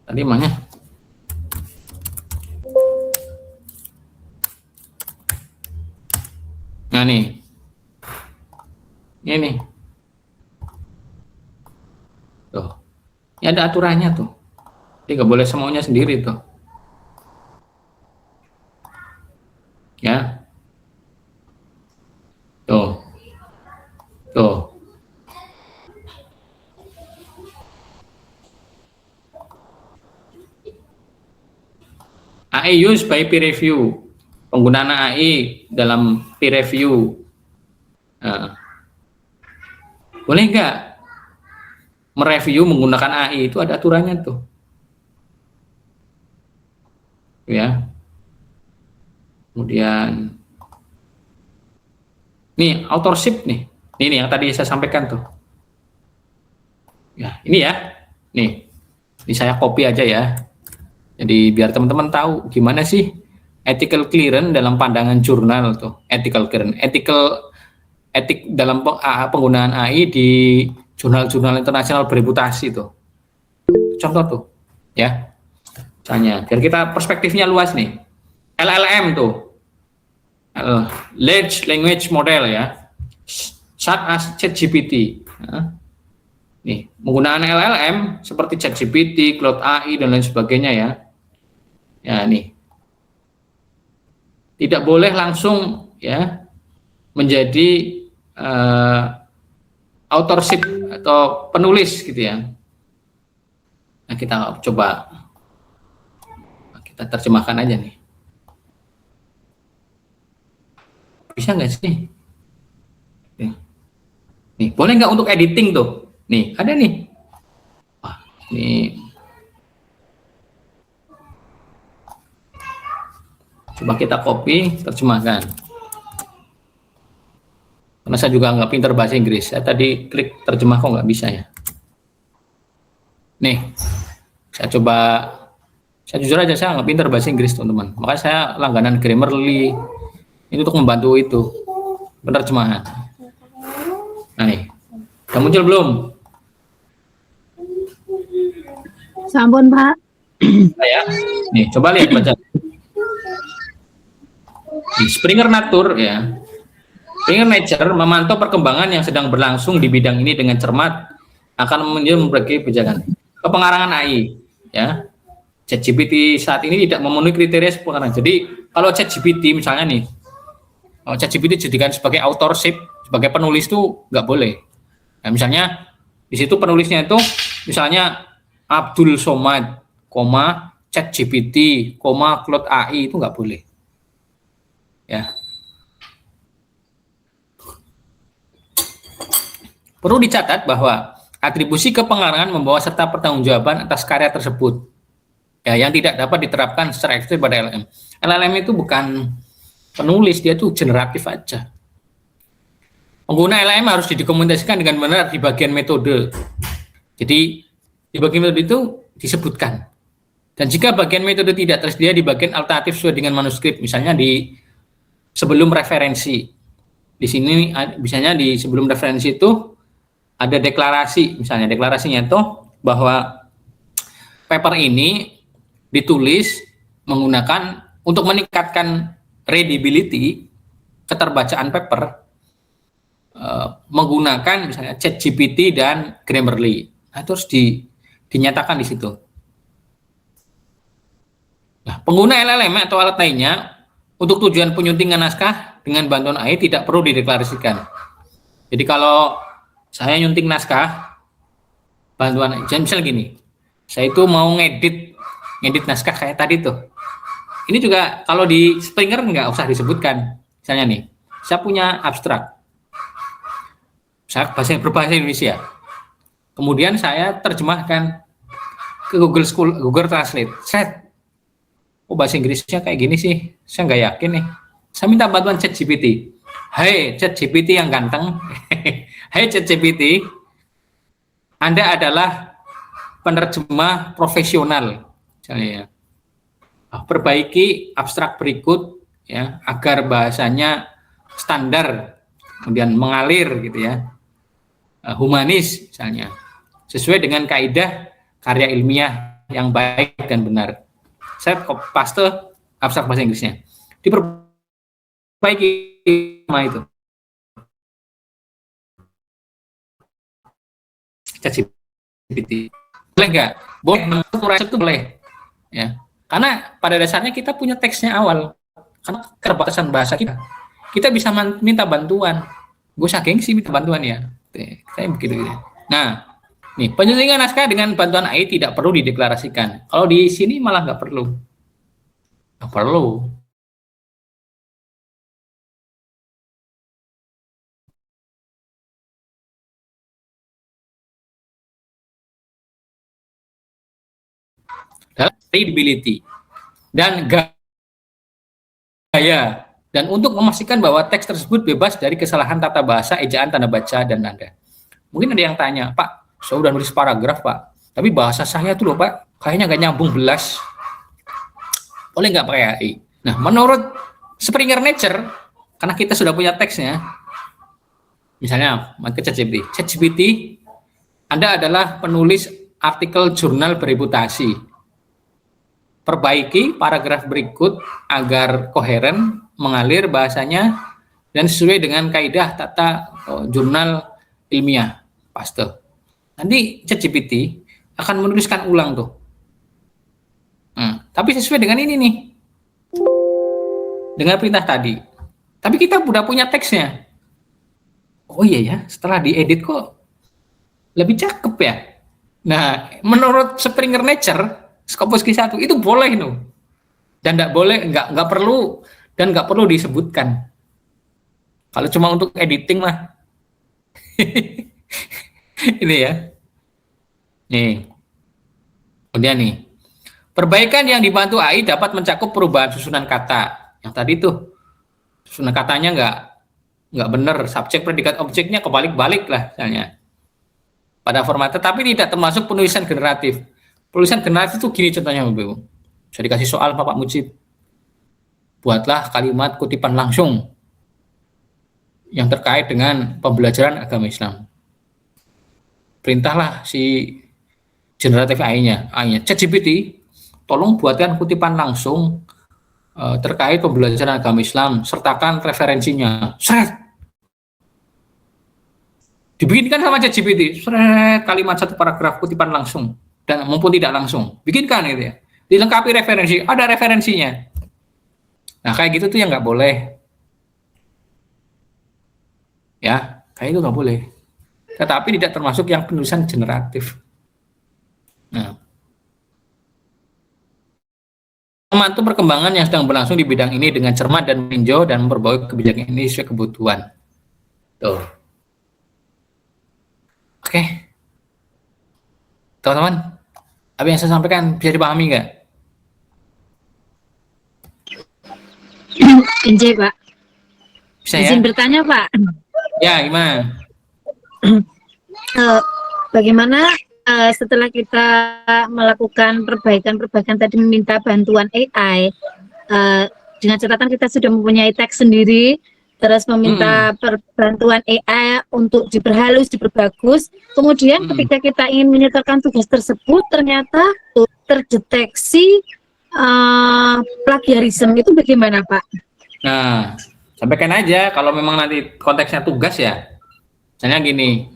Tadi mana? Nah nih. Ini. Tuh. Ini ada aturannya tuh. Jadi nggak boleh semuanya sendiri tuh. Ya. Tuh. AI used by peer review. Penggunaan AI dalam peer review. Nah, boleh nggak mereview menggunakan AI? Itu ada aturannya tuh. Ya. Kemudian nih authorship nih. Ini yang tadi saya sampaikan tuh. Ya, ini ya. Nih. Ini saya copy aja ya. Jadi biar teman-teman tahu gimana sih ethical clearance dalam pandangan jurnal tuh. Ethical clearance, etik dalam penggunaan AI di jurnal-jurnal internasional bereputasi tuh. Contoh tuh, ya. Misalnya, biar kita perspektifnya luas nih. LLM tuh. Large Language Model ya. Such as ChatGPT. Nah, nih, penggunaan LLM seperti ChatGPT, Cloud AI dan lain sebagainya ya. Ya, nih. Tidak boleh langsung ya menjadi authorship atau penulis gitu ya. Nah, kita coba kita terjemahkan aja nih. Bisa nggak sih? Nih, boleh nggak untuk editing tuh? Nih, ada nih. Wah, ini coba kita copy, terjemahkan. Karena saya juga nggak pinter bahasa Inggris. Saya tadi klik terjemah kok nggak bisa ya. Nih, saya coba. Saya jujur aja saya nggak pinter bahasa Inggris teman-teman. Makanya saya langganan Grammarly. Ini untuk membantu itu penerjemahan. Nah nih, udah muncul belum? Sampun Pak. Ya, nih coba lihat baca. Di Springer Nature ya. Springer Nature memantau perkembangan yang sedang berlangsung di bidang ini dengan cermat, akan memperbaiki kebijakan. Pengarangan AI ya. ChatGPT saat ini tidak memenuhi kriteria pengarang. Jadi kalau ChatGPT misalnya nih, ChatGPT dijadikan sebagai authorship, sebagai penulis itu nggak boleh. Nah, misalnya di situ penulisnya itu misalnya Abdul Somad, ChatGPT, Claude AI itu nggak boleh. Ya. Perlu dicatat bahwa atribusi kepengarangan membawa serta pertanggungjawaban atas karya tersebut. Ya, yang tidak dapat diterapkan secara ekstrim pada LLM. LLM itu bukan penulis, dia tuh generatif aja. Pengguna LLM harus didokumentasikan dengan benar di bagian metode. Jadi di bagian metode itu disebutkan. Dan jika bagian metode tidak tersedia di bagian alternatif sesuai dengan manuskrip, misalnya di sebelum referensi. Di sini misalnya di sebelum referensi itu ada deklarasi, misalnya deklarasinya itu bahwa paper ini ditulis menggunakan untuk meningkatkan readability, keterbacaan paper, menggunakan misalnya ChatGPT dan Grammarly. Nah, itu harus dinyatakan di situ. Nah, pengguna LLM atau alat lainnya untuk tujuan penyuntingan naskah dengan bantuan AI tidak perlu dideklarasikan. Jadi kalau saya nyunting naskah, bantuan misalnya gini, saya itu mau ngedit naskah kayak tadi tuh. Ini juga kalau di Springer nggak usah disebutkan. Misalnya nih, saya punya abstrak, saya berbahasa Indonesia. Kemudian saya terjemahkan ke Google Translate. Oh, bahasa Inggrisnya kayak gini sih, saya nggak yakin nih. Saya minta bantuan ChatGPT. Hai ChatGPT yang ganteng, hai ChatGPT, Anda adalah penerjemah profesional. Misalnya, perbaiki abstrak berikut ya agar bahasanya standar, kemudian mengalir gitu ya, humanis misalnya, sesuai dengan kaidah karya ilmiah yang baik dan benar. Saya paste abstrak bahasa Inggrisnya, diperbaiki sama itu ChatGPT. Boleh nggak? Boleh, itu boleh. Ya, karena pada dasarnya kita punya teksnya awal, karena keterbatasan bahasa kita bisa minta bantuan. Gue saking sih minta bantuan ya, kayak begitu. Nah, nih penyuntingan naskah dengan bantuan AI tidak perlu dideklarasikan. Kalau di sini malah nggak perlu, nggak perlu. Dalam readability dan gaya, dan untuk memastikan bahwa teks tersebut bebas dari kesalahan tata bahasa, ejaan, tanda baca, dan nada. Mungkin ada yang tanya, Pak, saya udah nulis paragraf, Pak, tapi bahasa saya tuh loh, Pak, kayaknya nggak nyambung belas. Boleh nggak pakai AI? Nah, menurut Springer Nature, karena kita sudah punya teksnya, misalnya, ke ChatGPT, Anda adalah penulis artikel jurnal bereputasi. Perbaiki paragraf berikut agar koheren, mengalir bahasanya, dan sesuai dengan kaidah tata jurnal ilmiah. Paste. Nanti ChatGPT akan menuliskan ulang tuh. Tapi sesuai dengan ini nih. Dengan perintah tadi. Tapi kita udah punya teksnya. Oh iya ya, setelah diedit kok lebih cakep ya. Nah, menurut Springer Nature, Scopus Q1 itu boleh loh, dan nggak boleh, nggak perlu, dan nggak perlu disebutkan. Kalau cuma untuk editing mah ini ya. Nih. Kemudian nih. Perbaikan yang dibantu AI dapat mencakup perubahan susunan kata. Yang tadi tuh susunan katanya nggak benar, subjek predikat objeknya kebalik-balik lah misalnya. Pada format tetapi tidak termasuk penulisan generatif. Penulisan generatif itu gini contohnya, Bu. Bisa dikasih soal Pak Mujib. Buatlah kalimat kutipan langsung yang terkait dengan pembelajaran agama Islam. Perintahlah si generatif AI-nya, ChatGPT, tolong buatkan kutipan langsung terkait pembelajaran agama Islam, sertakan referensinya. Seret. Dibikinkan sama ChatGPT, seret, kalimat satu paragraf kutipan langsung dan maupun tidak langsung. Bikinkan gitu ya. Dilengkapi referensi, ada referensinya. Nah, kayak gitu tuh yang nggak boleh. Ya, kayak itu nggak boleh. Tetapi tidak termasuk yang penulisan generatif. Nah, memantau perkembangan yang sedang berlangsung di bidang ini dengan cermat dan meninjau dan memperbaiki kebijakan ini sesuai kebutuhan. Tuh. Oke. Teman-teman, apa yang saya sampaikan bisa dipahami nggak? Enjoy, Pak. Bisa ya? Izin bertanya, Pak. Ya, gimana? Bagaimana setelah kita melakukan perbaikan tadi meminta bantuan AI, dengan catatan kita sudah mempunyai teks sendiri, terus meminta bantuan AI untuk diperhalus, diperbagus. Kemudian ketika kita ingin menyelesaikan tugas tersebut, ternyata terdeteksi plagiarisme, itu bagaimana, Pak? Nah, sampaikan aja kalau memang nanti konteksnya tugas ya. Misalnya gini,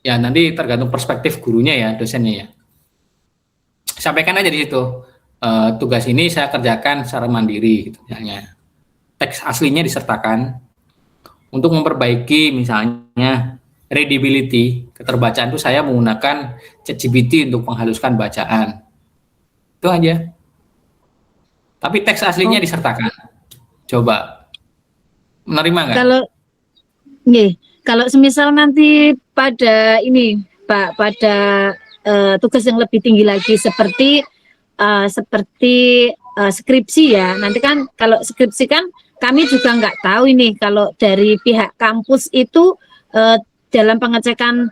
ya nanti tergantung perspektif gurunya ya, dosennya ya. Sampaikan aja di situ, tugas ini saya kerjakan secara mandiri, gitu, misalnya. Teks aslinya disertakan untuk memperbaiki misalnya readability, keterbacaan itu saya menggunakan ChatGPT untuk menghaluskan bacaan. Itu aja. Tapi teks aslinya disertakan. Coba. Menerima nggak? Kalau semisal nanti pada ini, Pak, pada tugas yang lebih tinggi lagi seperti skripsi ya. Nanti kan kalau skripsi kan kami juga nggak tahu ini kalau dari pihak kampus itu dalam pengecekan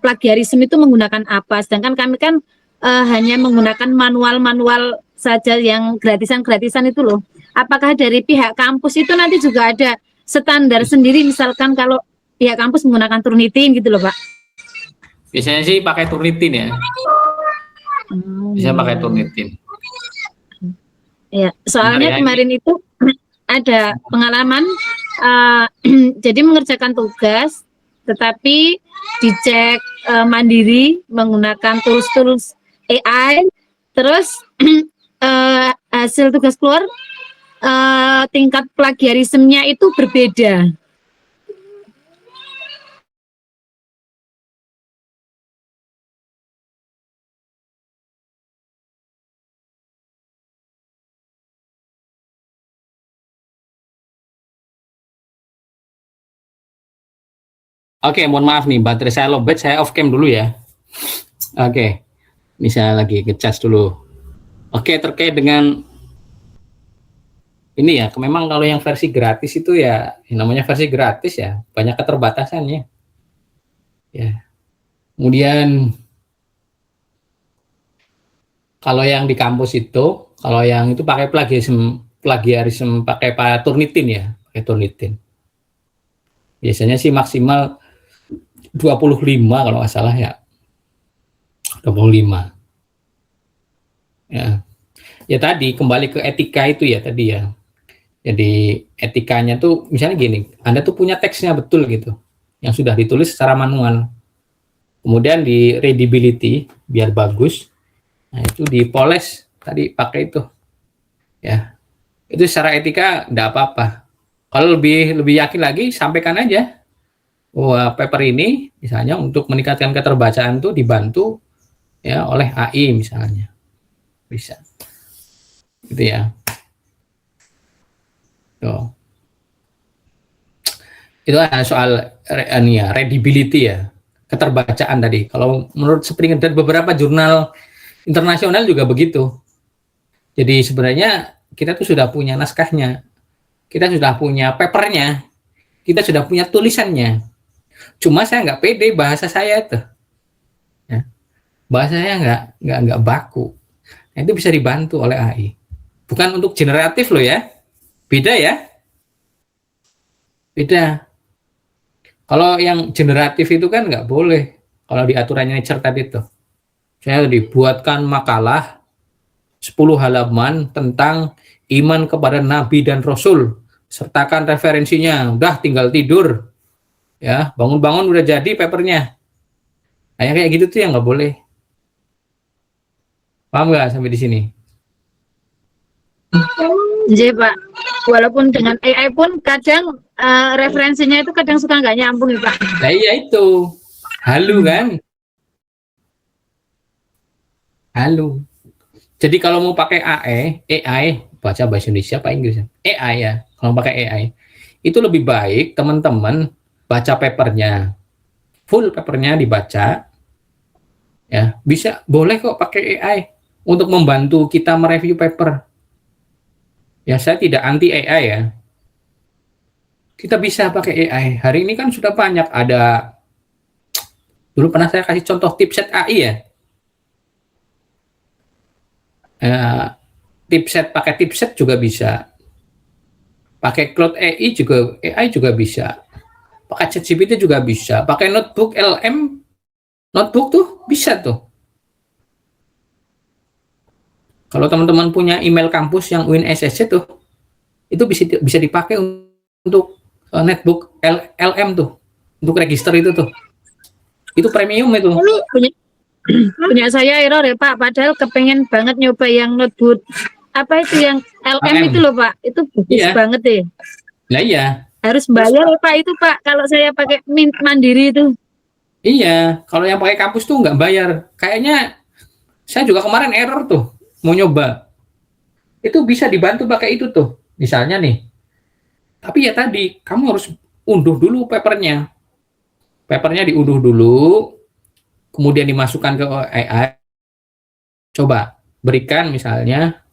plagiarisme itu menggunakan apa. Sedangkan kami kan hanya menggunakan manual-manual saja yang gratisan-gratisan itu loh. Apakah dari pihak kampus itu nanti juga ada standar sendiri, misalkan kalau pihak kampus menggunakan Turnitin gitu loh, Pak? Biasanya sih pakai Turnitin ya. Bisa pakai Turnitin. Ya, soalnya kemarin itu ada pengalaman, jadi mengerjakan tugas, tetapi dicek mandiri menggunakan tools AI, terus hasil tugas keluar tingkat plagiarismenya itu berbeda. Oke, mohon maaf nih, baterai saya lowbat, saya off cam dulu ya. Oke, ini saya lagi ngecas dulu. Oke, terkait dengan ini ya, memang kalau yang versi gratis itu ya, yang namanya versi gratis ya, banyak keterbatasannya. Ya. Kemudian kalau yang di kampus itu, kalau yang itu pakai plagiarisme pakai Turnitin ya, pakai Turnitin. Biasanya sih maksimal 25 kalau nggak salah ya. 25. Ya. Ya tadi kembali ke etika itu ya tadi ya. Jadi etikanya tuh misalnya gini, Anda tuh punya teksnya betul gitu, yang sudah ditulis secara manual. Kemudian di readability biar bagus. Nah, itu dipoles tadi pakai itu. Ya. Itu secara etika enggak apa-apa. Kalau lebih yakin lagi sampaikan aja. Wah, paper ini misalnya untuk meningkatkan keterbacaan itu dibantu ya oleh AI misalnya. Bisa. Gitu ya. Tuh. Itu soal ini ya, readability ya, keterbacaan tadi. Kalau menurut Springer dan beberapa jurnal internasional juga begitu. Jadi sebenarnya kita tuh sudah punya naskahnya, kita sudah punya papernya, kita sudah punya tulisannya. Cuma saya nggak pede bahasa saya itu, ya. Bahasa saya nggak baku. Nah, itu bisa dibantu oleh AI. Bukan untuk generatif loh ya, beda ya, beda. Kalau yang generatif itu kan nggak boleh. Kalau di aturannya Nature tadi tuh, saya dibuatkan makalah 10 halaman tentang iman kepada Nabi dan Rasul, sertakan referensinya, udah tinggal tidur, ya bangun-bangun udah jadi papernya. Nah, yang kayak gitu tuh yang nggak boleh. Paham nggak sampai di sini? Jadi Pak, walaupun dengan AI pun kadang referensinya itu kadang suka nggak nyambung ya Pak. Nah iya itu, halu kan? Halu. Jadi kalau mau pakai AI, baca bahasa Indonesia apa Inggris? AI ya, kalau pakai AI, itu lebih baik teman-teman baca papernya, full papernya dibaca, ya bisa, boleh kok pakai AI untuk membantu kita mereview paper. Ya saya tidak anti AI ya, kita bisa pakai AI. Hari ini kan sudah banyak ada, dulu pernah saya kasih contoh tipset AI ya. Pakai tipset juga bisa, pakai Cloud AI juga bisa, pakai ChatGPT juga bisa, pakai notebook LM, notebook tuh bisa tuh. Kalau teman-teman punya email kampus yang WinSSC tuh, itu bisa dipakai untuk netbook LM tuh, untuk register itu tuh. Itu premium itu. Punya saya error ya Pak, padahal kepengen banget nyoba yang notebook apa itu yang LM itu loh Pak, itu bagus banget deh. Nah iya. Harus bayar ya Pak itu Pak, kalau saya pakai mandiri itu. Iya, kalau yang pakai kampus tuh nggak bayar. Kayaknya saya juga kemarin error tuh, mau nyoba. Itu bisa dibantu pakai itu tuh, misalnya nih. Tapi ya tadi, kamu harus unduh dulu papernya. Papernya diunduh dulu, kemudian dimasukkan ke AI. Coba berikan misalnya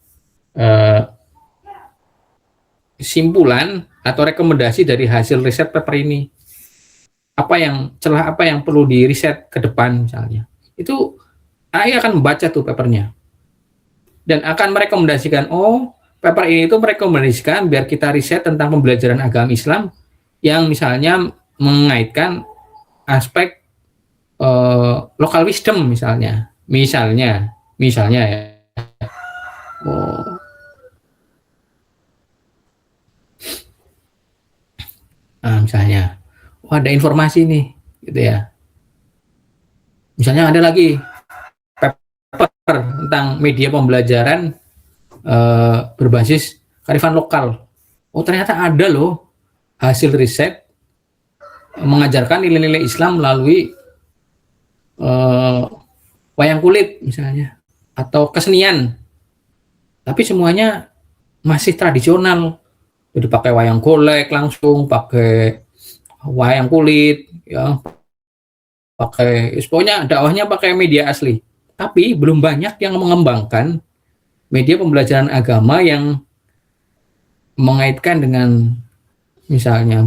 simpulan atau rekomendasi dari hasil riset paper ini. Celah apa yang perlu di riset ke depan misalnya. Itu AI akan membaca tuh papernya. Dan akan merekomendasikan, oh paper ini itu merekomendasikan biar kita riset tentang pembelajaran agama Islam yang misalnya mengaitkan aspek local wisdom misalnya ya. Oh. Nah, misalnya, ada informasi nih, gitu ya. Misalnya ada lagi paper tentang media pembelajaran berbasis kearifan lokal. Oh ternyata ada loh hasil riset mengajarkan nilai-nilai Islam melalui wayang kulit misalnya, atau kesenian. Tapi semuanya masih tradisional. Jadi pakai wayang golek langsung, pakai wayang kulit, ya, pakai, pokoknya dakwahnya pakai media asli. Tapi belum banyak yang mengembangkan media pembelajaran agama yang mengaitkan dengan misalnya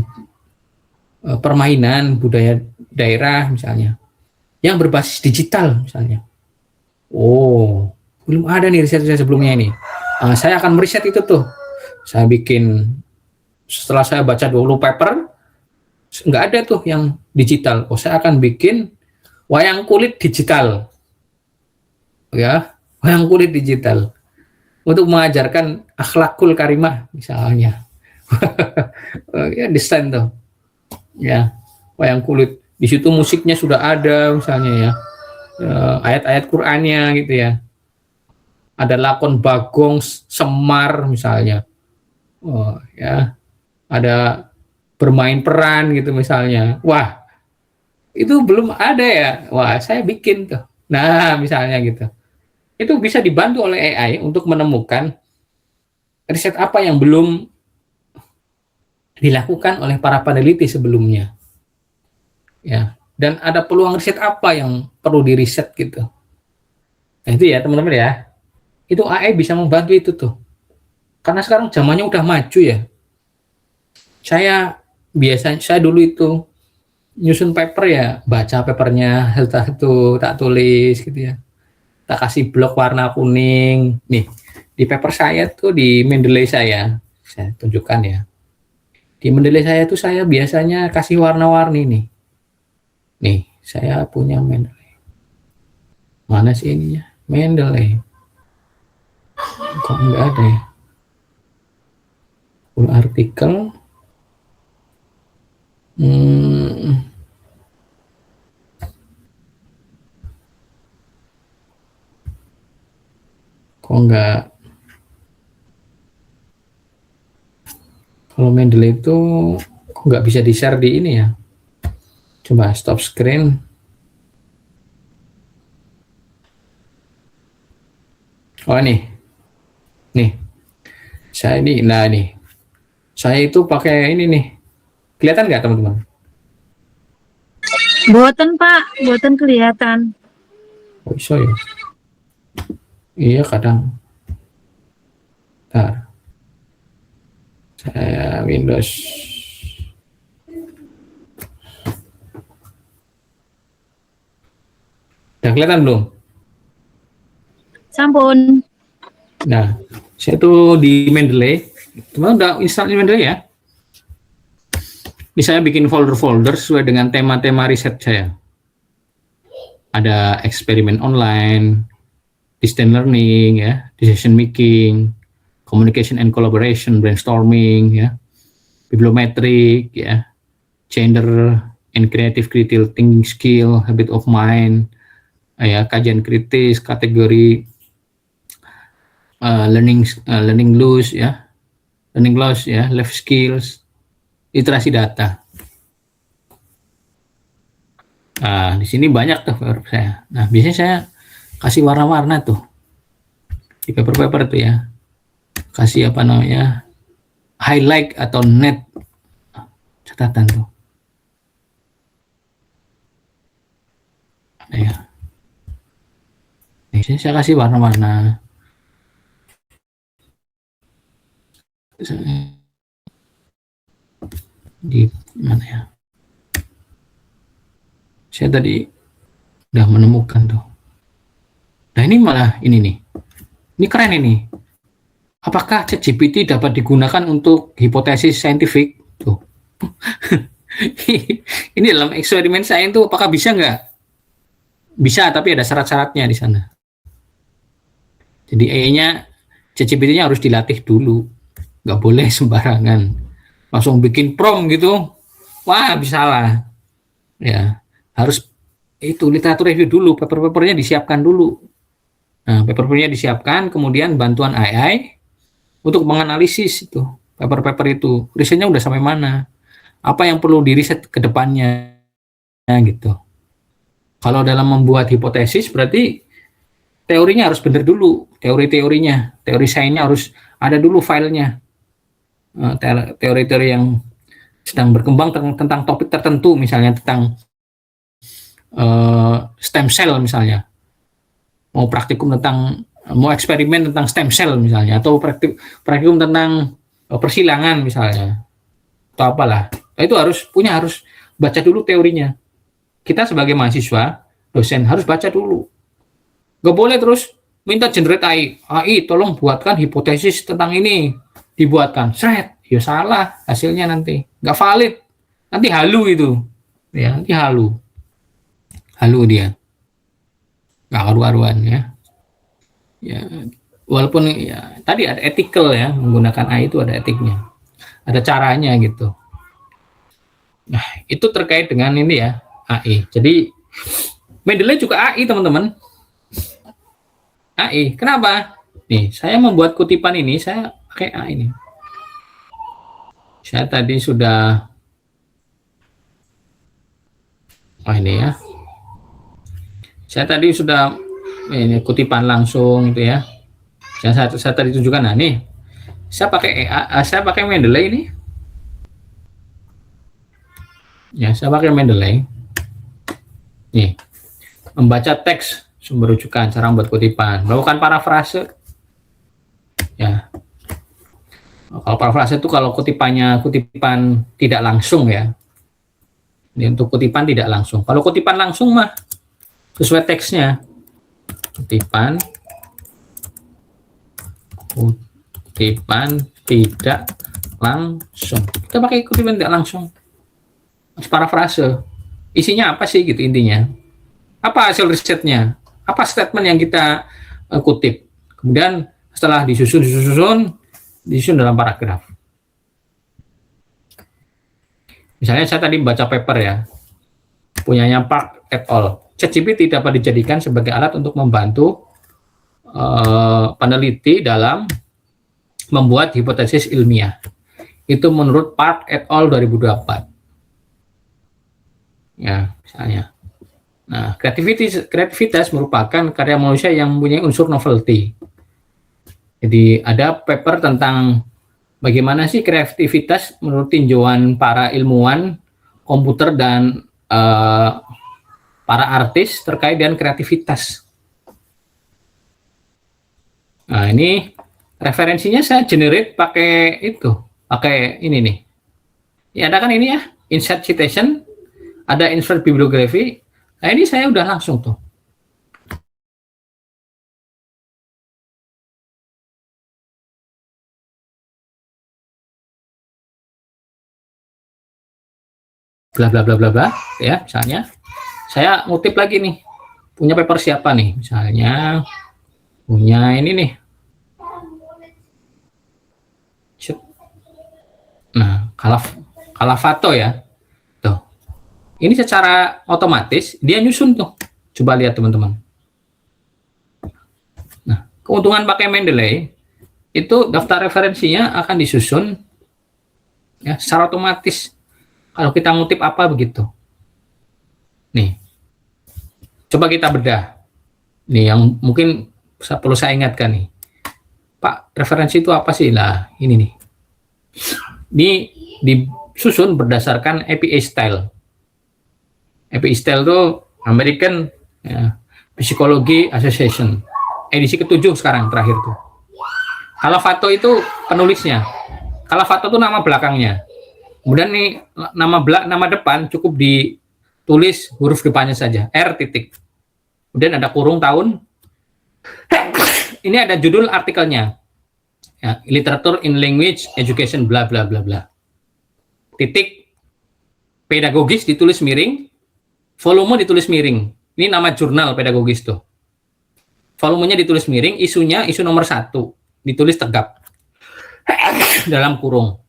permainan budaya daerah misalnya, yang berbasis digital misalnya. Oh, belum ada nih riset sebelumnya ini. Saya akan meriset itu tuh. Saya bikin, setelah saya baca 20 paper, nggak ada tuh yang digital. Oh, saya akan bikin wayang kulit digital. Ya, wayang kulit digital. Untuk mengajarkan akhlakul karimah misalnya. Ya, desain tuh. Ya, wayang kulit. Di situ musiknya sudah ada misalnya ya. Ayat-ayat Qur'annya gitu ya. Ada lakon Bagong Semar misalnya. Oh, ya. Ada bermain peran gitu misalnya. Wah, itu belum ada ya. Wah, saya bikin tuh. Nah, misalnya gitu. Itu bisa dibantu oleh AI untuk menemukan riset apa yang belum dilakukan oleh para peneliti sebelumnya. Ya, dan ada peluang riset apa yang perlu diriset gitu. Nah, itu ya teman-teman ya. Itu AI bisa membantu itu tuh. Karena sekarang zamannya udah maju ya. Saya dulu itu nyusun paper ya, baca papernya, itu tak tulis gitu ya. Tak kasih blok warna kuning. Nih, di paper saya tuh di Mendeley saya tunjukkan ya. Di Mendeley saya tuh saya biasanya kasih warna-warni nih. Nih, saya punya Mendeley. Mana sih ininya? Mendeley. Kok enggak ada ya? Full artikel. Kok enggak? Kalau Mendeley itu kok nggak bisa di-share di ini ya? Coba stop screen. Oh nih, saya ini, nah nih, saya itu pakai ini nih, kelihatan nggak teman-teman? Boten Pak, boten kelihatan. Oh, bisa ya? Iya kadang. Bentar. Saya Windows. Udah kelihatan belum? Sampun. Nah, saya tuh di Mendeley, teman udah install di Mendeley ya? Ini saya bikin folder-folder sesuai dengan tema-tema riset saya. Ada eksperimen online, distance learning, ya, decision making, communication and collaboration, brainstorming, ya, bibliometrik, ya, gender and creative critical thinking skill, habit of mind, ya, kajian kritis, kategori learning loss, ya, life skills, literasi data. Nah, di sini banyak tuh paper saya. Nah, biasanya saya kasih warna-warna tuh di paper-paper tuh ya. Kasih apa namanya? Highlight atau net catatan tuh. Nah, ya. Biasanya saya kasih warna-warna. Di mana ya? Saya tadi udah menemukan tuh. Nah ini malah ini nih. Ini keren ini. Apakah ChatGPT dapat digunakan untuk hipotesis saintifik? Tuh. Ini dalam eksperimen saya itu apakah bisa nggak? Bisa, tapi ada syarat-syaratnya di sana. Jadi AI-nya, ChatGPT-nya harus dilatih dulu. Nggak boleh sembarangan. Langsung bikin prompt gitu. Wah, bisa lah. Ya, harus itu literatur review dulu, paper-papernya disiapkan dulu. Nah, paper-papernya disiapkan, kemudian bantuan AI untuk menganalisis itu paper-paper itu, risetnya udah sampai mana, apa yang perlu diriset ke depannya, gitu. Kalau dalam membuat hipotesis berarti teorinya harus benar dulu, teori-teorinya, teori sainsnya harus ada dulu filenya, teori-teori yang sedang berkembang tentang topik tertentu, misalnya tentang stem cell misalnya, mau eksperimen tentang stem cell misalnya, atau praktikum tentang persilangan misalnya, atau apalah. Nah, itu harus baca dulu teorinya. Kita sebagai mahasiswa, dosen harus baca dulu. Gak boleh terus minta generate AI, tolong buatkan hipotesis tentang ini, dibuatkan, ya salah hasilnya nanti, nggak valid, nanti halu itu, ya nanti halu dia, nggak karu-karuan ya. Ya, walaupun ya tadi ada ethical ya, menggunakan AI itu ada etiknya, ada caranya gitu. Nah, itu terkait dengan ini ya, AI. Jadi Mendeley juga AI, teman-teman. AI. Kenapa? Nih, saya membuat kutipan ini, saya pakai AI ini. Saya tadi sudah ini ya. Saya tadi sudah ini kutipan langsung itu ya. Saya tadi tunjukkan, nah nih. Saya pakai Mendeley ini. Ya, saya pakai Mendeley. Nih, membaca teks sumber rujukan, cara membuat kutipan, melakukan parafrase. Ya, kalau parafrase itu kalau kutipan tidak langsung ya. Ini untuk kutipan tidak langsung. Kalau kutipan langsung mah sesuai teksnya. Kutipan tidak langsung. Kita pakai kutipan tidak langsung. Parafrase. Isinya apa sih gitu intinya? Apa hasil risetnya? Apa statement yang kita kutip? Kemudian setelah disusun dalam paragraf. Misalnya saya tadi baca paper ya, punyanya Park et al. ChatGPT dapat dijadikan sebagai alat untuk membantu peneliti dalam membuat hipotesis ilmiah. Itu menurut Park et al. 2024. Ya, misalnya. Nah, kreativitas merupakan karya manusia yang mempunyai unsur novelty. Jadi ada paper tentang bagaimana sih kreativitas menurut tinjauan para ilmuwan komputer dan para artis terkait dengan kreativitas. Nah, ini referensinya saya generate pakai ini nih. Ya, ada kan ini ya, insert citation, ada insert bibliography. Nah, ini saya udah langsung tuh. Bla bla bla bla bla ya, misalnya saya ngutip lagi nih, punya paper siapa nih, misalnya punya ini nih. Nah, Kalafato ya, tuh. Ini secara otomatis dia nyusun tuh. Coba lihat teman-teman. Nah, keuntungan pakai Mendeley itu daftar referensinya akan disusun ya secara otomatis. Kalau kita ngutip apa begitu. Nih, coba kita bedah. Nih yang mungkin perlu saya ingatkan nih. Pak, referensi itu apa sih? Nah, ini nih. Ini disusun berdasarkan APA style. APA style itu American ya, Psychology Association. Edisi ke-7 sekarang terakhir tuh. Kalafato itu penulisnya. Kalafato itu nama belakangnya. Kemudian nih nama depan cukup ditulis huruf depannya saja, R titik. Kemudian ada kurung tahun. Ini ada judul artikelnya. Ya, Literature in Language Education bla bla bla bla. Titik pedagogis ditulis miring, volume ditulis miring. Ini nama jurnal pedagogis tuh. Volumenya ditulis miring, isunya isu nomor 1 ditulis tegap dalam kurung.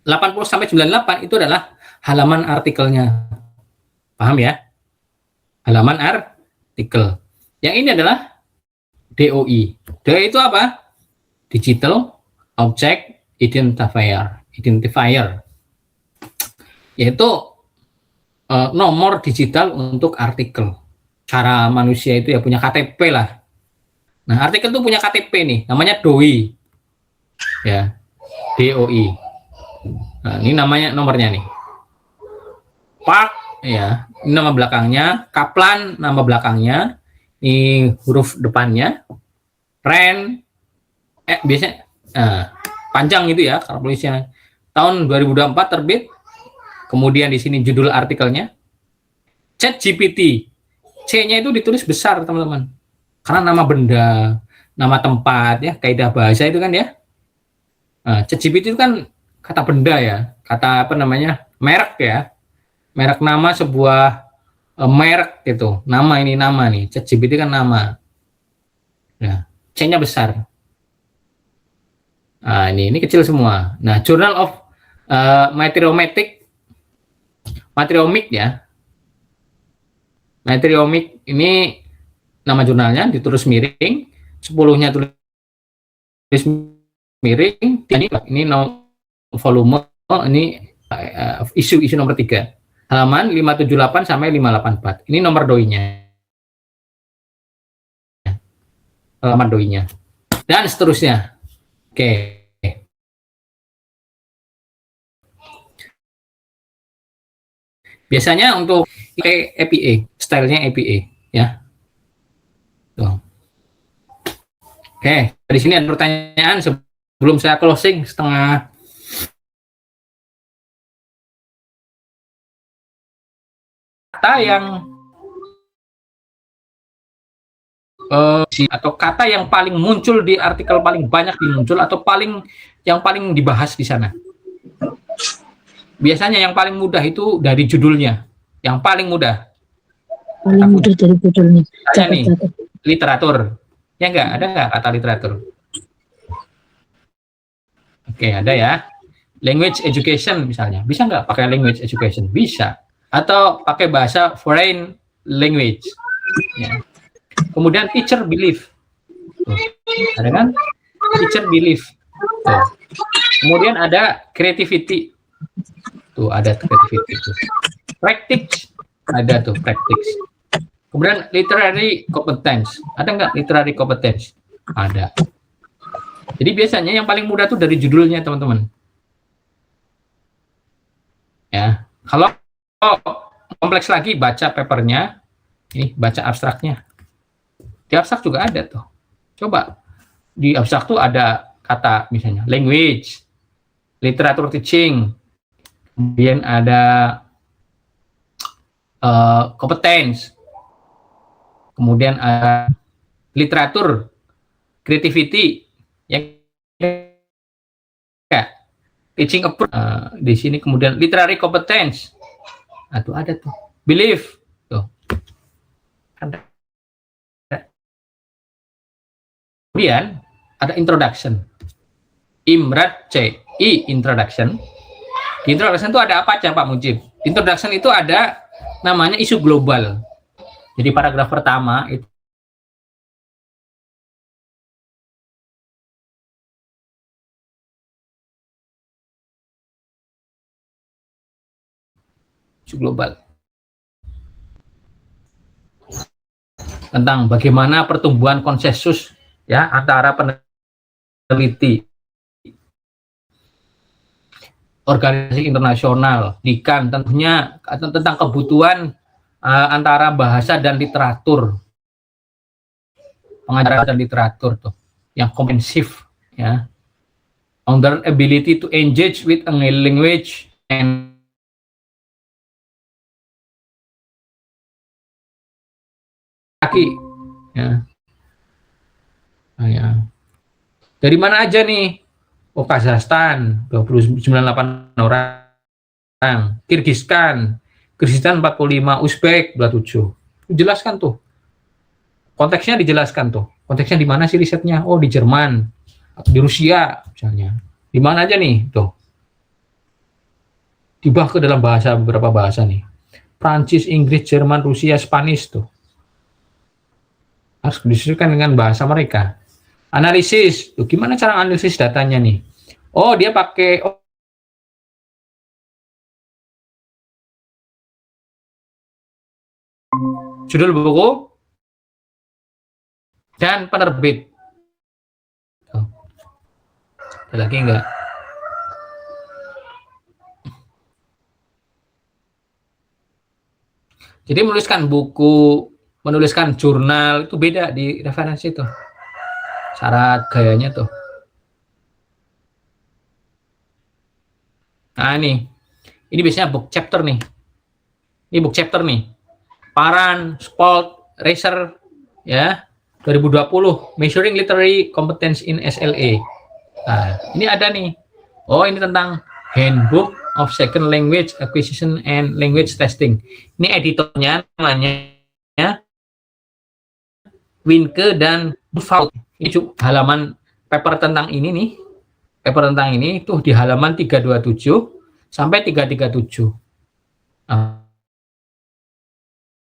80 sampai 98 itu adalah halaman artikelnya. Paham ya? Halaman artikel. Yang ini adalah DOI. DOI itu apa? Digital Object Identifier. Yaitu nomor digital untuk artikel. Cara manusia itu ya punya KTP lah. Nah, artikel itu punya KTP nih, namanya DOI. Ya. DOI. Nah, ini namanya nomornya nih. Park ya, ini nama belakangnya, Kaplan nama belakangnya, ini huruf depannya, Ren biasanya panjang gitu ya kalau tulisnya. Tahun 2024 terbit. Kemudian di sini judul artikelnya. ChatGPT. C-nya itu ditulis besar, teman-teman. Karena nama benda, nama tempat ya, kaidah bahasa itu kan ya. Nah, ChatGPT itu kan kata benda ya, kata apa namanya? Merek ya. Merek nama sebuah merek gitu. Nama ini nama nih. ChatGPT kan nama. Nah, C-nya besar. Nah, ini kecil semua. Nah, Journal of Matriomic ya. Matriomic ini nama jurnalnya ditulis miring, 10-nya tulis miring, ini volume, ini isu nomor 3. Halaman 578 sampai 584. Ini nomor DOI-nya. Halaman DOI-nya. Dan seterusnya. Oke. Biasanya untuk APA, stylenya APA ya. Tuh. Oke, dari sini ada pertanyaan sebelum saya closing setengah. Kata yang atau kata yang paling muncul di artikel, paling banyak dimuncul atau yang paling dibahas di sana. Biasanya yang paling mudah itu dari judulnya, yang paling mudah. Paling mudah dari judulnya. Ada nih, literatur. Ya enggak? Ada enggak kata literatur? Oke, ada ya. Language education misalnya. Bisa enggak pakai language education? Bisa. Atau pakai bahasa foreign language. Ya. Kemudian teacher belief. Tuh. Ada kan? Teacher belief. Tuh. Kemudian ada creativity. Tuh, ada creativity. Tuh. Practice. Ada tuh, practice. Kemudian literary competence. Ada nggak literary competence? Ada. Jadi biasanya yang paling mudah tuh dari judulnya, teman-teman. Ya. Kalau kompleks lagi, baca papernya. Ini baca abstraknya. Di abstrak juga ada tuh. Coba. Di abstrak tuh ada kata misalnya language, literature teaching, kemudian ada competence, kemudian ada literatur, creativity, ya, teaching approach, di sini kemudian literary competence, itu ada tuh, belief, tuh, ada. Kemudian ada introduction, Imrat C.I. introduction. Di introduction itu ada apa aja Pak Mujib? Introduction itu ada namanya isu global. Jadi paragraf pertama itu isu global. Tentang bagaimana pertumbuhan konsensus ya antara peneliti, organisasi internasional, DIKAN, tentunya tentang kebutuhan antara bahasa dan literatur, pengajaran dan literatur tuh, yang komprehensif ya, on their ability to engage with a language and ya. Nah, ya. Dari mana aja nih? Oh, Kazakhstan 298 orang, Kirgistan 45, Uzbek 27. Dijelaskan tuh. Konteksnya dijelaskan tuh. Konteksnya di mana sih risetnya? Oh, di Jerman atau di Rusia misalnya. Di mana aja nih? Tuh. Dibah ke dalam bahasa, beberapa bahasa nih. Prancis, Inggris, Jerman, Rusia, Spanish tuh. Harus disesuaikan dengan bahasa mereka. Analisis, tuh gimana cara analisis datanya nih? Oh, dia pakai judul buku dan penerbit. Tuh. Ada lagi enggak? Jadi menuliskan buku, menuliskan jurnal itu beda di referensi itu. Syarat gayanya tuh. Nah ini biasanya book chapter nih. Ini book chapter nih. Paran, Spalt, Racer, ya 2020 Measuring Literary Competence in SLA. Nah, ini ada nih. Oh, ini tentang Handbook of Second Language Acquisition and Language Testing. Ini editornya namanya ya, Winke dan Bufaut. Ini halaman paper tentang ini nih. Paper tentang ini tuh di halaman 327 sampai 337. Nah,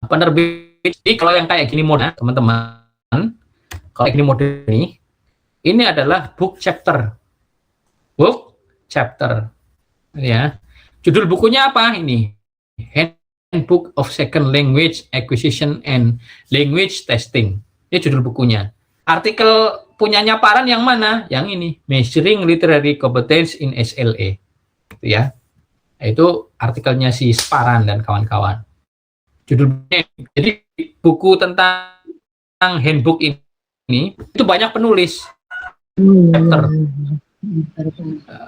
penerbit, jadi kalau yang kayak gini model, teman-teman, kalau gini model ini adalah book chapter. Book chapter. Ya. Judul bukunya apa ini? Handbook of Second Language Acquisition and Language Testing. Ini judul bukunya. Artikel punyanya Paran yang mana? Yang ini, Measuring Literary Competence in SLA. Gitu ya. Itu artikelnya si Sparan dan kawan-kawan. Judulnya, jadi buku tentang handbook ini itu banyak penulis chapter.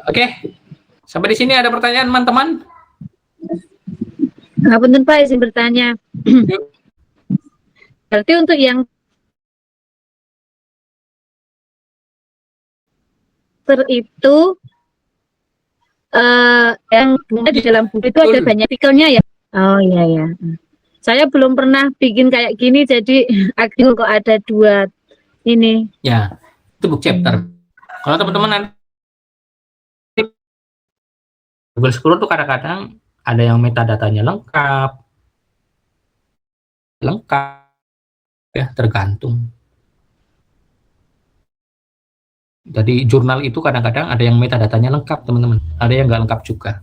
Oke, sampai di sini ada pertanyaan teman-teman? Punten Pak, izin bertanya. Berarti untuk yang itu yang di dalam buku itu ada banyak artikelnya ya? Oh iya ya. Saya belum pernah bikin kayak gini, jadi aku kok ada 2 ini. Ya, itu book chapter. Kalau teman-teman nanti Google Scholar tuh kadang-kadang ada yang metadatanya lengkap, ya tergantung. Jadi jurnal itu kadang-kadang ada yang metadatanya lengkap teman-teman, ada yang nggak lengkap juga.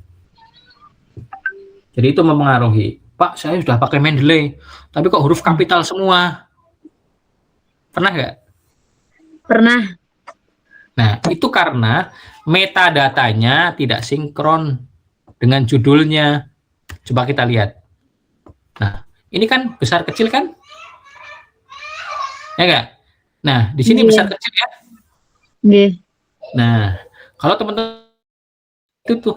Jadi itu mempengaruhi. Pak, saya sudah pakai Mendeley, tapi kok huruf kapital semua? Pernah nggak? Pernah. Nah, itu karena metadatanya tidak sinkron dengan judulnya. Coba kita lihat. Nah, ini kan besar kecil kan? Ya nggak? Nah, di sini besar kecil ya. Nah, kalau teman-teman itu tuh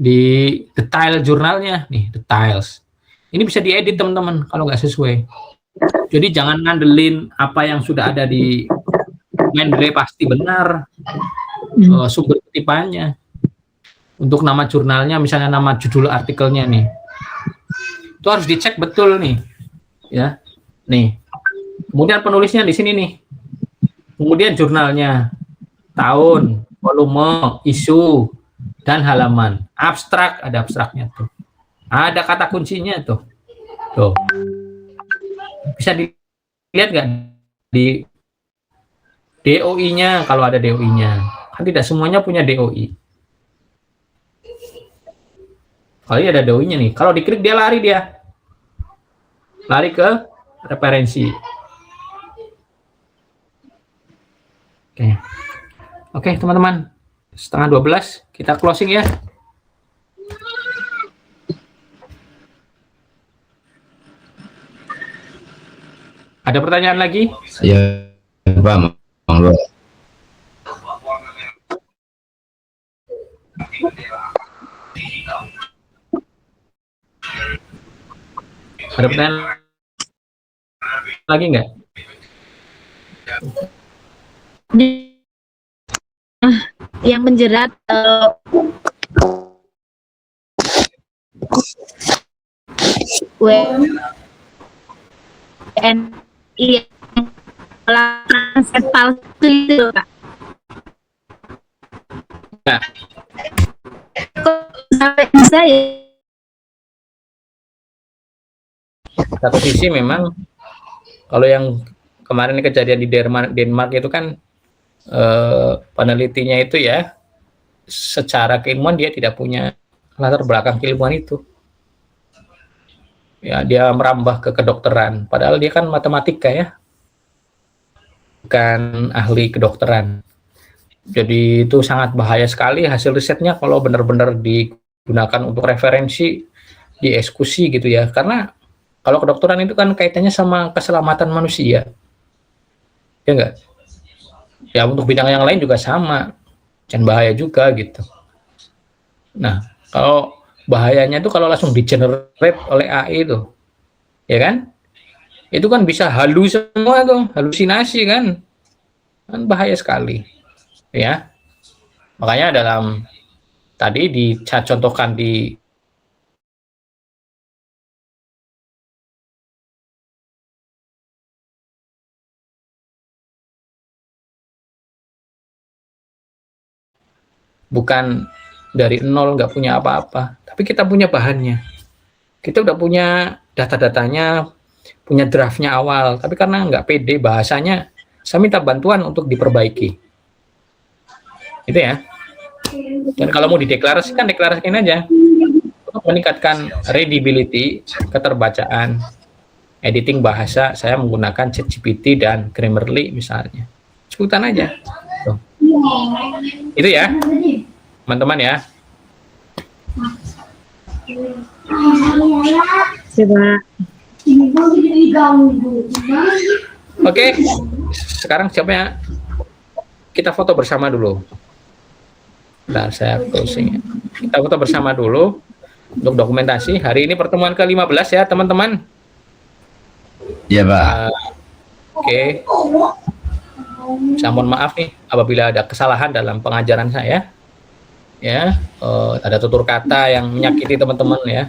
di detail jurnalnya nih, details. Ini bisa diedit teman-teman kalau nggak sesuai. Jadi jangan ngandelin apa yang sudah ada di Mendeley pasti benar. Sumber kutipannya. Untuk nama jurnalnya, misalnya nama judul artikelnya nih, itu harus dicek betul nih, ya. Nih, kemudian penulisnya di sini nih. Kemudian jurnalnya, tahun, volume, isu, dan halaman. Abstrak, ada abstraknya tuh. Ada kata kuncinya tuh. Tuh. Bisa dilihat nggak di DOI-nya kalau ada DOI-nya. Kan tidak semuanya punya DOI. Kalau ada DOI-nya nih, kalau diklik dia lari dia. Lari ke referensi. Oke, teman-teman. 11:30 kita closing ya. Ada pertanyaan lagi? Ya, Pak, monggo. Ada pertanyaan lagi nggak? Yang menjerat WNI yang melakukan set palsu itu, Pak. Nah, Kok sampai bisa ya? satu sisi memang kalau yang kemarin kejadian di Denmark itu kan penelitinya itu ya secara keilmuan dia tidak punya latar belakang keilmuan itu. Ya, dia merambah ke kedokteran, padahal dia kan matematika ya, bukan ahli kedokteran. Jadi itu sangat bahaya sekali hasil risetnya kalau benar-benar digunakan untuk referensi, dieksekusi gitu ya. Karena kalau kedokteran itu kan kaitannya sama keselamatan manusia, ya enggak? Ya untuk bidang yang lain juga sama, dan bahaya juga gitu. Nah, kalau bahayanya itu kalau langsung di-generate oleh AI itu, ya kan? Itu kan bisa halu semua tuh, halusinasi kan bahaya sekali, ya. Makanya dalam tadi dicontohkan di bukan dari nol, nggak punya apa-apa, tapi kita punya bahannya, kita udah punya data-datanya, punya draftnya awal, tapi karena nggak pede bahasanya, saya minta bantuan untuk diperbaiki, gitu ya. Dan kalau mau dideklarasikan, deklarasikan aja untuk meningkatkan readability, keterbacaan, editing bahasa. Saya menggunakan ChatGPT dan Grammarly misalnya, sebutan aja. Tuh. Itu ya teman-teman ya. Coba. Oke, sekarang siapnya kita foto bersama dulu. Nah, saya closing. Kita foto bersama dulu untuk dokumentasi. Hari ini pertemuan ke-15 ya, teman-teman. Iya, Pak. Oke. Saya mohon maaf nih apabila ada kesalahan dalam pengajaran saya. Ya, ada tutur kata yang menyakiti teman-teman ya.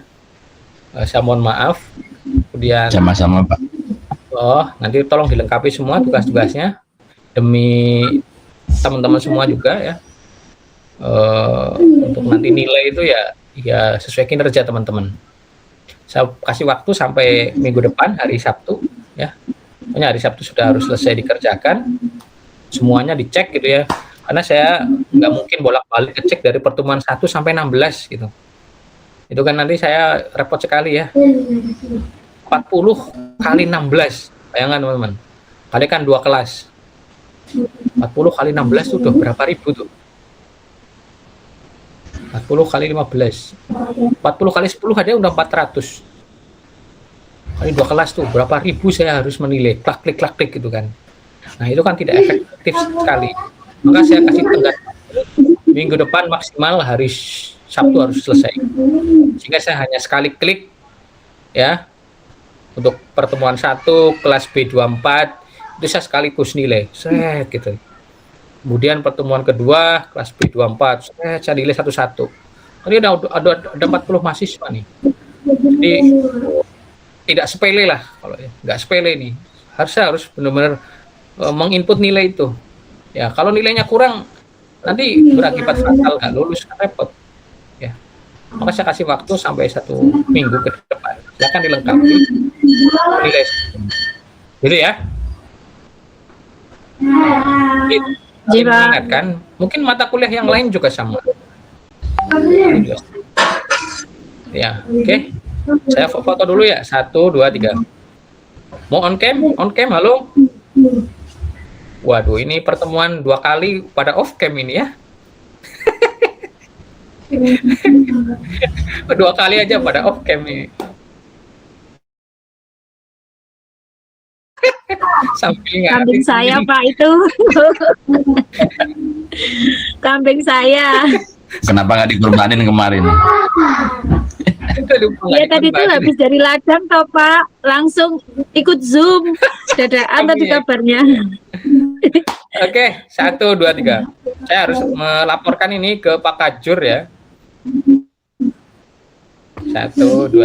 Saya mohon maaf. Kemudian Sama-sama, Pak. nanti tolong dilengkapi semua tugas-tugasnya demi teman-teman semua juga ya. Untuk nanti nilai itu ya sesuai kinerja teman-teman. Saya kasih waktu sampai minggu depan hari Sabtu ya. Pokoknya hari Sabtu sudah harus selesai dikerjakan. Semuanya dicek gitu ya. Karena saya nggak mungkin bolak-balik ngecek dari pertemuan 1 sampai 16 gitu. Itu kan nanti saya repot sekali ya. 40 kali 16. Bayangkan teman-teman. Kalikan 2 kelas. 40 kali 16 itu udah berapa ribu tuh? 40 kali 15. 40 kali 10 aja udah 400. Kali 2 kelas tuh berapa ribu saya harus menilai. Klak-klik gitu kan. Nah, itu kan tidak efektif sekali. Maka saya kasih tenggat minggu depan maksimal hari Sabtu harus selesai. Sehingga saya hanya sekali klik ya. Untuk pertemuan 1 kelas B24 itu saya sekaligus nilai. Set gitu. Kemudian pertemuan kedua kelas B24 saya nilai satu-satu. Tadi ada 40 mahasiswa nih. Jadi tidak sepele lah kalau ya. Nggak sepele nih. Harus benar-benar menginput nilai itu. Ya, kalau nilainya kurang nanti berakibat fatal, nggak lulus, kan repot. Ya, maka saya kasih waktu sampai 1 minggu ke depan. Silakan dilengkapi nilai. Jadi ya. Jadi mengingatkan, mungkin mata kuliah yang lain juga sama. Ya, oke. Saya foto dulu ya. 1, 2, 3. Mau on cam? On cam, halo. Waduh, ini pertemuan 2 kali pada off cam ini ya. 2 kali aja pada off cam ini. Kambing saya Pak itu. Kambing saya. Kenapa nggak dikorbanin kemarin? Iya tadi tuh habis dari ladang toh Pak, langsung ikut Zoom. Dadaan tadi kabarnya. Oke, 1, 2, 3. Saya harus melaporkan ini ke Pak Kajur ya. 1, 2, 3.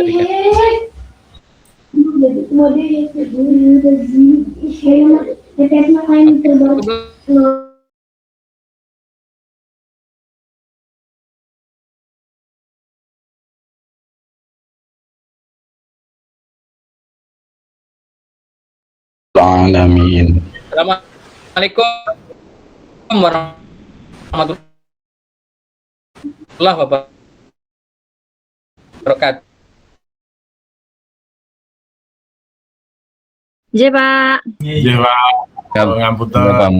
Alamin. Assalamualaikum warahmatullahi wabarakatuh. Iya Pak. Iya, Pak. Ngapunten. Bapak.